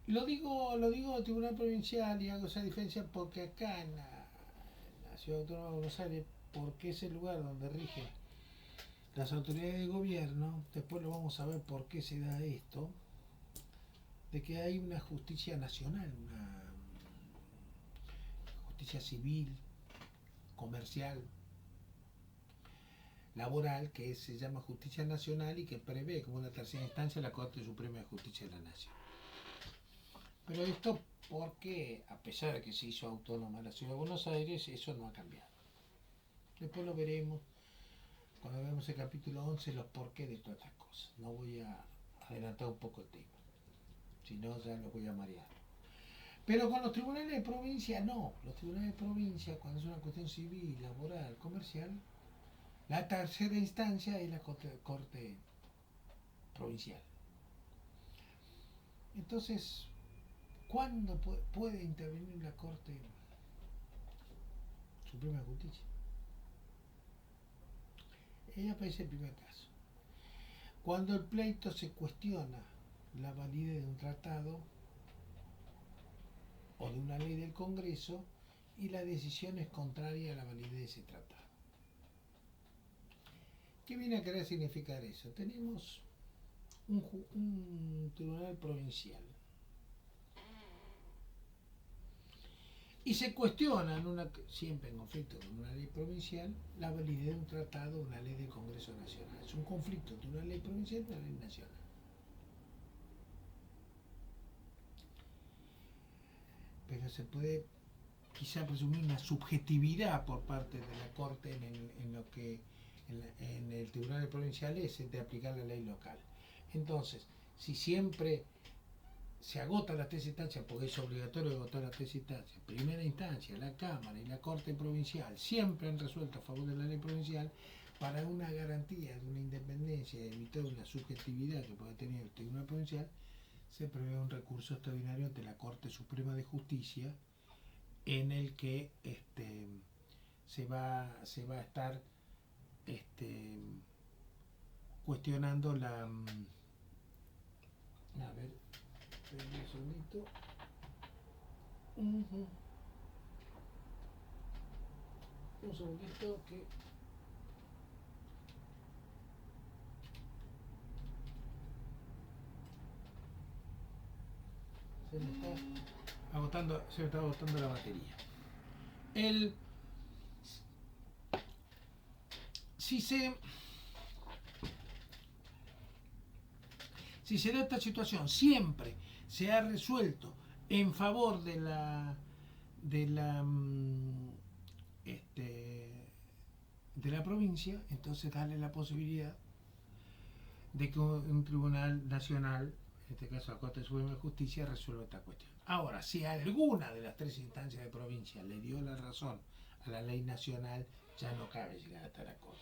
Lo digo tribunal provincial y hago esa diferencia porque acá en la Ciudad Autónoma de Buenos Aires, porque es el lugar donde rigen las autoridades de gobierno, después lo vamos a ver por qué se da esto, de que hay una justicia nacional, una justicia civil, comercial, laboral, que se llama justicia nacional y que prevé como una tercera instancia la Corte Suprema de Justicia de la Nación. Pero esto porque, a pesar de que se hizo autónoma la Ciudad de Buenos Aires, eso no ha cambiado. Después lo veremos cuando veamos el capítulo 11, los porqués de todas estas cosas. No voy a adelantar un poco el tema, si no ya los voy a marear. Pero con los tribunales de provincia no. Los tribunales de provincia, cuando es una cuestión civil, laboral, comercial, la tercera instancia es la corte provincial. Entonces, ¿cuándo puede intervenir la Corte Suprema de Justicia? Ahí aparece el primer caso. Cuando el pleito se cuestiona la validez de un tratado o de una ley del Congreso y la decisión es contraria a la validez de ese tratado. ¿Qué viene a querer significar eso? Tenemos un tribunal provincial y se cuestiona, siempre en conflicto con una ley provincial, la validez de un tratado o una ley del Congreso Nacional. Es un conflicto entre una ley provincial y una ley nacional. Pero se puede quizá presumir una subjetividad por parte de la Corte en lo que en el Tribunal Provincial es de aplicar la ley local. Entonces, si siempre se agota la tercera instancia, porque es obligatorio agotar la tercera instancia, primera instancia, la Cámara y la Corte Provincial siempre han resuelto a favor de la ley provincial, para una garantía de una independencia y evitar una subjetividad que puede tener el Tribunal Provincial, se prevé un recurso extraordinario ante la Corte Suprema de Justicia en el que se va a estar cuestionando la a ver, un segundito. Un segundito que se me está agotando la batería. Si se da esta situación, siempre se ha resuelto en favor de la provincia, entonces darle la posibilidad de que un tribunal nacional, en este caso la Corte Suprema de Justicia, resuelva esta cuestión. Ahora, si alguna de las tres instancias de provincia le dio la razón a la ley nacional, ya no cabe llegar hasta la Corte.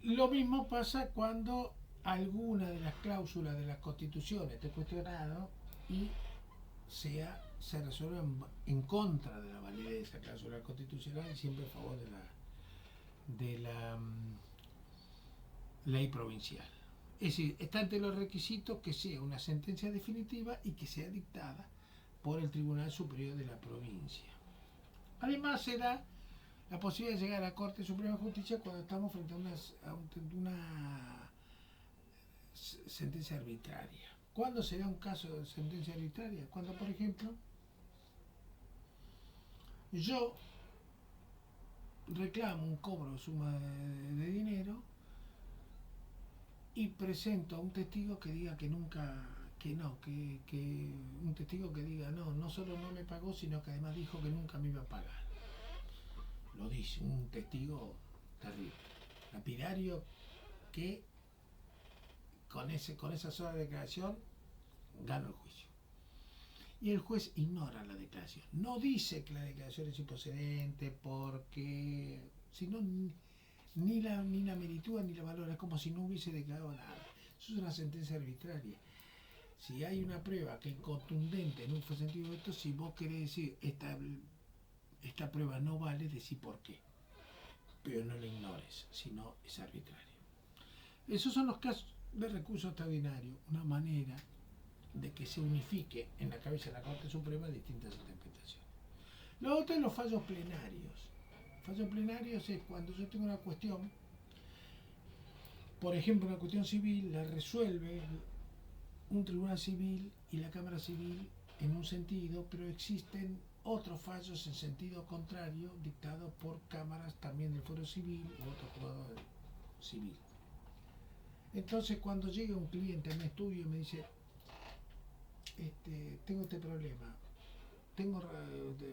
Lo mismo pasa cuando alguna de las cláusulas de las constituciones esté cuestionado y se resuelve en contra de la validez de esa cláusula constitucional y siempre a favor de la ley provincial. Es decir, está entre los requisitos que sea una sentencia definitiva y que sea dictada por el Tribunal Superior de la provincia. Además, se da la posibilidad de llegar a la Corte Suprema de Justicia cuando estamos frente a una sentencia arbitraria. ¿Cuándo se da un caso de sentencia arbitraria? Cuando, por ejemplo, yo reclamo un cobro de suma de dinero y presento a un testigo que diga que nunca, que no, que un testigo que diga no solo no me pagó, sino que además dijo que nunca me iba a pagar. Lo dice un testigo terrible, lapidario, que con esa sola declaración gana el juicio. Y el juez ignora la declaración. No dice que la declaración es improcedente porque, sino ni la meritúa ni la valora, es como si no hubiese declarado nada. Eso es una sentencia arbitraria. Si hay una prueba que es contundente en un sentido de esto, si vos querés decir esta prueba no vale, decís por qué. Pero no la ignores, sino es arbitrario. Esos son los casos de recurso extraordinario, una manera de que se unifique en la cabeza de la Corte Suprema distintas interpretaciones. Lo otro es los fallos plenarios. Fallos plenarios es cuando yo tengo una cuestión, por ejemplo una cuestión civil, la resuelve un tribunal civil y la Cámara Civil en un sentido, pero existen otros fallos en sentido contrario dictados por cámaras también del Fuero Civil u otro juzgado civil. Entonces cuando llega un cliente a mi estudio y me dice tengo este problema,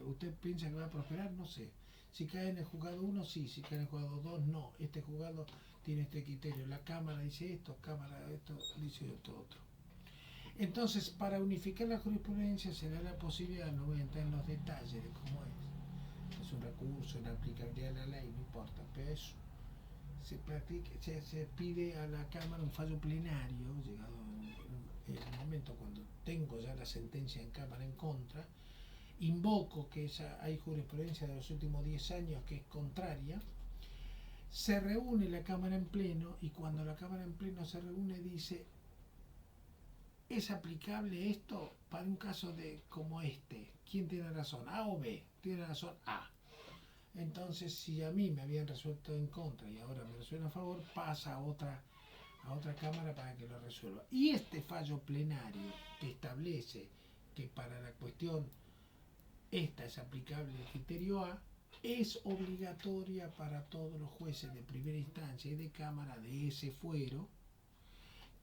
¿usted piensa que va a prosperar? No sé. Si cae en el juzgado 1, sí. Si cae en el juzgado 2, no. Este juzgado tiene este criterio. La Cámara dice esto, Cámara esto, dice esto otro. Entonces, para unificar la jurisprudencia se da la posibilidad, no voy a entrar en los detalles de cómo es un recurso, en aplicabilidad de la ley, no importa, pero eso se pide a la Cámara un fallo plenario, llegado en el momento cuando tengo ya la sentencia en Cámara en contra, invoco que hay jurisprudencia de los últimos 10 años que es contraria, se reúne la Cámara en pleno y cuando la Cámara en pleno se reúne dice ¿es aplicable esto para un caso de como este? ¿Quién tiene razón? ¿A o B? Tiene razón A. Entonces, si a mí me habían resuelto en contra y ahora me resuelven a favor, pasa a otra Cámara para que lo resuelva. Y este fallo plenario que establece que para la cuestión esta es aplicable el criterio A, es obligatoria para todos los jueces de primera instancia y de Cámara de ese fuero,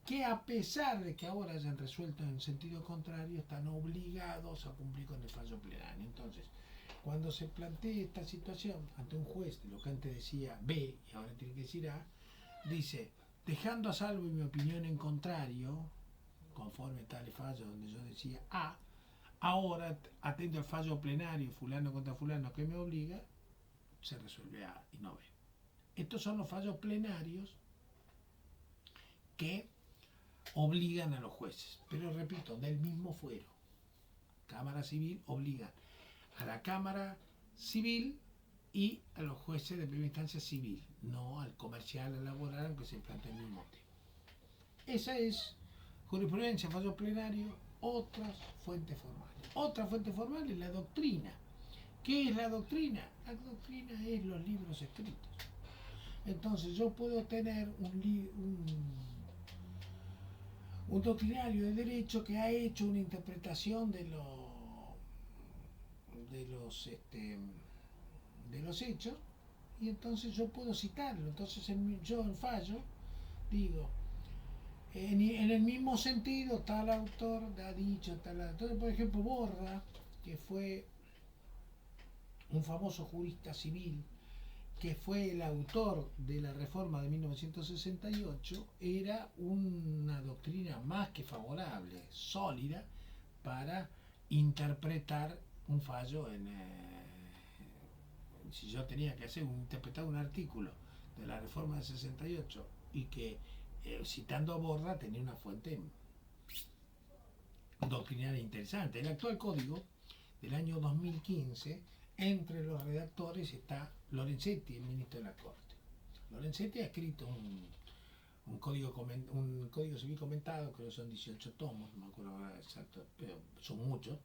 que a pesar de que ahora hayan resuelto en sentido contrario, están obligados a cumplir con el fallo plenario. Entonces, cuando se plantea esta situación ante un juez de lo que antes decía B y ahora tiene que decir A, dice, dejando a salvo mi opinión en contrario, conforme tal fallo donde yo decía A, ahora, atento al fallo plenario, fulano contra fulano que me obliga, se resuelve A y no B. Estos son los fallos plenarios que obligan a los jueces, pero repito, del mismo fuero. Cámara Civil obligan a la Cámara Civil y a los jueces de primera instancia civil, no al comercial, al laboral, aunque se plantea el mismo tema. Esa es jurisprudencia, fallo plenario, otras fuentes formales. Otra fuente formal es la doctrina. ¿Qué es la doctrina? La doctrina es los libros escritos. Entonces yo puedo tener un doctrinario de derecho que ha hecho una interpretación de los hechos y entonces yo puedo citarlo. Entonces yo en fallo digo en el mismo sentido tal autor ha dicho tal. Entonces, por ejemplo, Borda, que fue un famoso jurista civil, que fue el autor de la reforma de 1968, era una doctrina más que favorable, sólida, para interpretar un fallo si yo tenía que interpretar un artículo de la reforma del 68 y que, citando a Borda, tenía una fuente doctrinaria interesante. El actual código del año 2015, entre los redactores está Lorenzetti, el ministro de la Corte. Lorenzetti ha escrito un código civil comentado, creo que son 18 tomos, no me acuerdo ahora exacto, pero son muchos,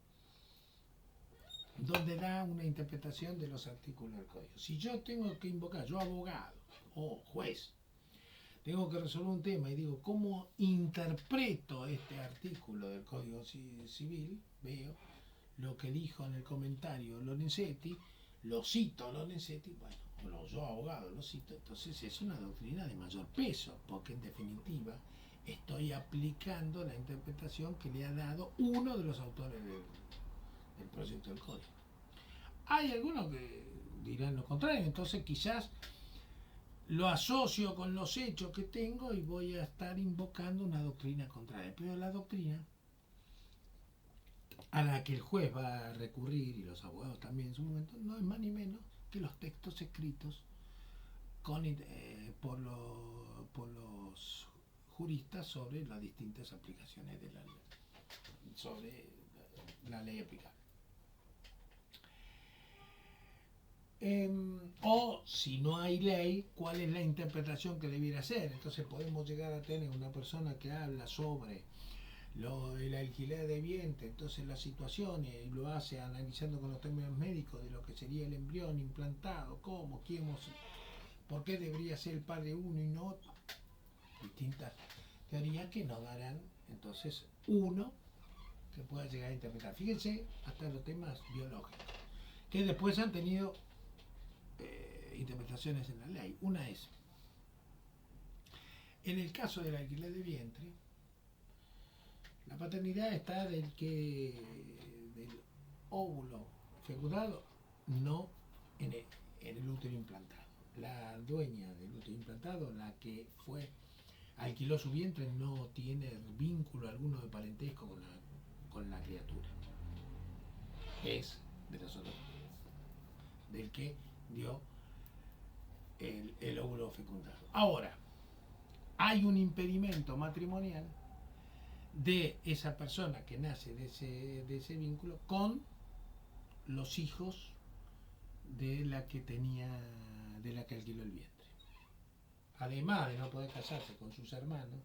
donde da una interpretación de los artículos del código. Si yo tengo que invocar, yo abogado o juez, tengo que resolver un tema y digo, ¿cómo interpreto este artículo del Código Civil? Veo lo que dijo en el comentario Lorenzetti, lo cito Lorenzetti, bueno, yo abogado lo cito, entonces es una doctrina de mayor peso, porque en definitiva estoy aplicando la interpretación que le ha dado uno de los autores del proyecto del código. Hay algunos que dirán lo contrario, entonces quizás lo asocio con los hechos que tengo y voy a estar invocando una doctrina contraria, pero la doctrina a la que el juez va a recurrir, y los abogados también en su momento, no es más ni menos que los textos escritos por los juristas sobre las distintas aplicaciones de la ley, sobre la ley aplicable. O si no hay ley, ¿cuál es la interpretación que debiera ser? Entonces podemos llegar a tener una persona que habla sobre el alquiler de vientre, entonces las situaciones, y lo hace analizando con los términos médicos de lo que sería el embrión implantado, cómo, quién, por qué debería ser el padre uno y no otro. Distintas teorías que nos darán entonces uno que pueda llegar a interpretar. Fíjense hasta los temas biológicos, que después han tenido interpretaciones en la ley. Una es, en el caso del alquiler de vientre, la paternidad está del óvulo fecundado, no en el útero implantado. La dueña del útero implantado, la que alquiló su vientre, no tiene vínculo alguno de parentesco con la criatura. Es de nosotros, del que dio el óvulo fecundado. Ahora, hay un impedimento matrimonial de esa persona que nace de ese vínculo con los hijos de la que alquiló el vientre. Además de no poder casarse con sus hermanos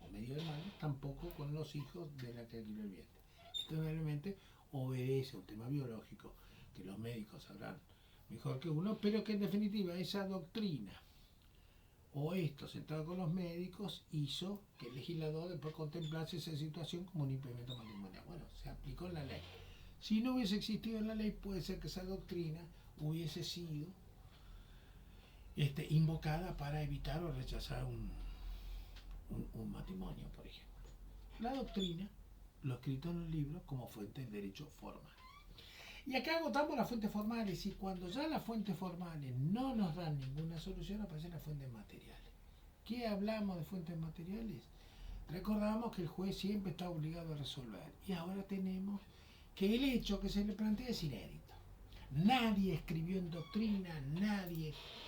o medio hermanos, tampoco con los hijos de la que alquiló el vientre. Esto realmente obedece a un tema biológico que los médicos sabrán mejor que uno, pero que en definitiva esa doctrina o esto sentado con los médicos hizo que el legislador después contemplase esa situación como un impedimento matrimonial. Bueno, se aplicó en la ley. Si no hubiese existido en la ley, puede ser que esa doctrina hubiese sido invocada para evitar o rechazar un matrimonio, por ejemplo. La doctrina, lo escrito en el libro, como fuente del derecho formal. Y acá agotamos las fuentes formales, y cuando ya las fuentes formales no nos dan ninguna solución, aparecen las fuentes materiales. ¿Qué hablamos de fuentes materiales? Recordamos que el juez siempre está obligado a resolver, y ahora tenemos que el hecho que se le plantea es inédito. Nadie escribió en doctrina,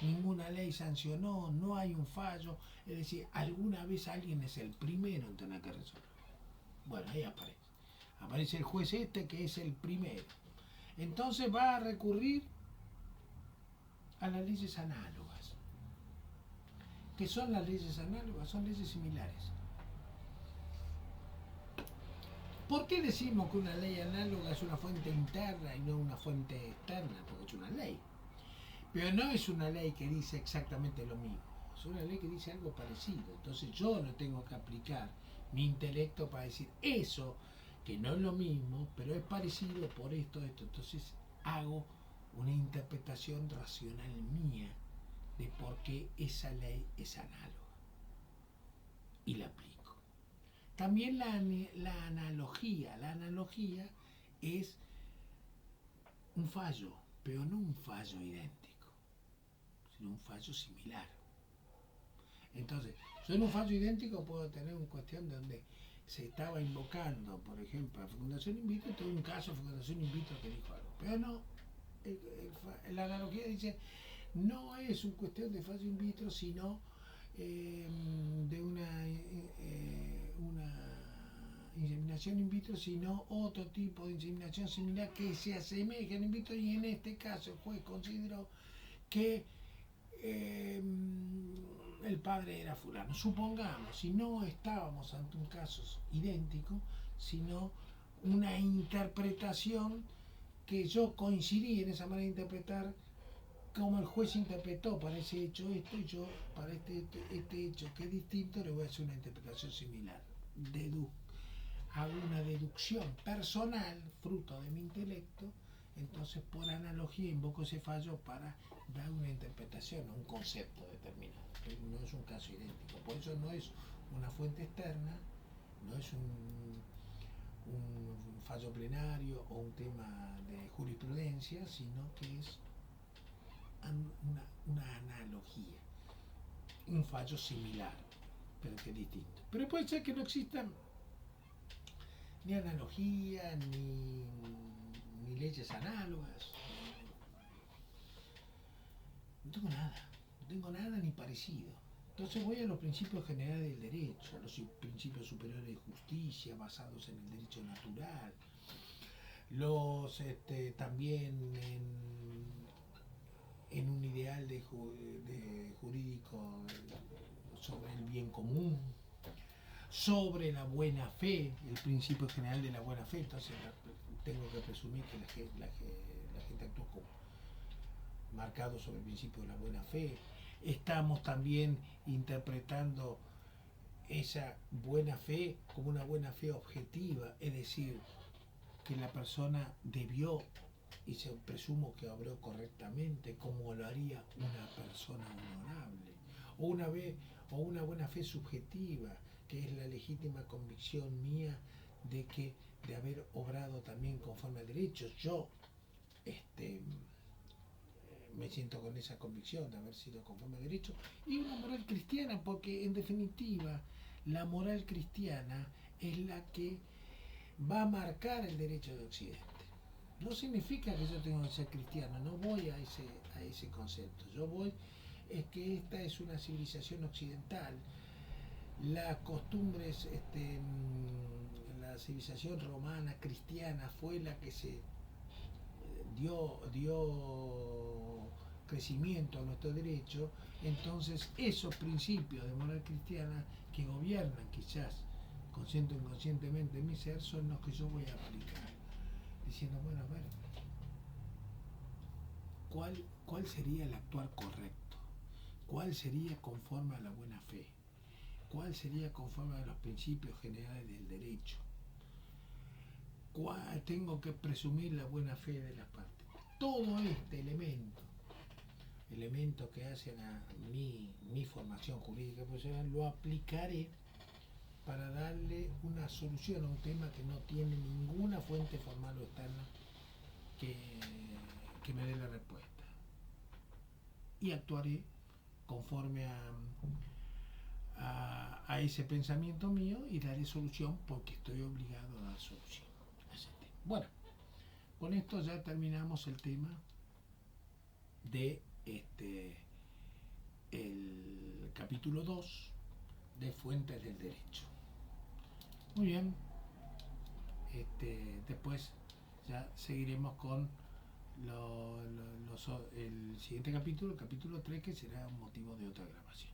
ninguna ley sancionó, no hay un fallo, es decir, alguna vez alguien es el primero en tener que resolver. Bueno, ahí aparece el juez que es el primero. Entonces va a recurrir a las leyes análogas. ¿Qué son las leyes análogas? Son leyes similares. ¿Por qué decimos que una ley análoga es una fuente interna y no una fuente externa? Porque es una ley. Pero no es una ley que dice exactamente lo mismo. Es una ley que dice algo parecido. Entonces yo no tengo que aplicar mi intelecto para decir eso, que no es lo mismo, pero es parecido por esto. Entonces hago una interpretación racional mía de por qué esa ley es análoga. Y la aplico. También la analogía. La analogía es un fallo, pero no un fallo idéntico, sino un fallo similar. Entonces, yo en un fallo idéntico puedo tener una cuestión donde se estaba invocando, por ejemplo, la fecundación in vitro, tuve un caso de fecundación in vitro que dijo algo, pero no, la analogía dice, no es una cuestión de fallo in vitro, sino de una inseminación in vitro, sino otro tipo de inseminación similar que se asemeja al in vitro, y en este caso el juez consideró que el padre era fulano. Supongamos, si no estábamos ante un caso idéntico, sino una interpretación que yo coincidí en esa manera de interpretar, como el juez interpretó para ese hecho esto, y yo para este hecho que es distinto le voy a hacer una interpretación similar. Hago una deducción personal, fruto de mi intelecto, entonces por analogía invoco ese fallo para dar una interpretación a un concepto determinado, pero no es un caso idéntico. Por eso no es una fuente externa, no es un fallo plenario o un tema de jurisprudencia, sino que es una analogía, un fallo similar, pero que es distinto. Pero puede ser que no existan ni analogía, ni leyes análogas. No tengo nada ni parecido. Entonces voy a los principios generales del derecho, a los principios superiores de justicia basados en el derecho natural, también en un ideal de jurídico sobre el bien común, sobre la buena fe, el principio general de la buena fe. Entonces tengo que presumir que la gente actúa como marcado sobre el principio de la buena fe. Estamos también interpretando esa buena fe como una buena fe objetiva, es decir, que la persona debió y se presumo que obró correctamente, como lo haría una persona honorable, o una buena fe subjetiva, que es la legítima convicción mía de haber obrado también conforme al derecho. Yo me siento con esa convicción de haber sido conforme al derecho, y una moral cristiana, porque en definitiva la moral cristiana es la que va a marcar el derecho de Occidente. No significa que yo tenga que ser cristiano, no voy a ese concepto. Yo voy, es que esta es una civilización occidental. Las costumbres, la civilización romana, cristiana, fue la que se dio crecimiento a nuestro derecho. Entonces esos principios de moral cristiana que gobiernan quizás consciente o inconscientemente en mi ser son los que yo voy a aplicar, diciendo, bueno, a ver, ¿cuál sería el actuar correcto? ¿Cuál sería conforme a la buena fe? ¿Cuál sería conforme a los principios generales del derecho? Tengo que presumir la buena fe de las partes. Todo este elemento que hacen a mi formación jurídica profesional, lo aplicaré para darle una solución a un tema que no tiene ninguna fuente formal o externa que me dé la respuesta. Y actuaré conforme a ese pensamiento mío, y daré solución porque estoy obligado a dar solución a ese tema. Bueno, con esto ya terminamos el tema de el capítulo 2 de Fuentes del Derecho. Muy bien, después ya seguiremos con el siguiente capítulo, el capítulo 3, que será un motivo de otra grabación.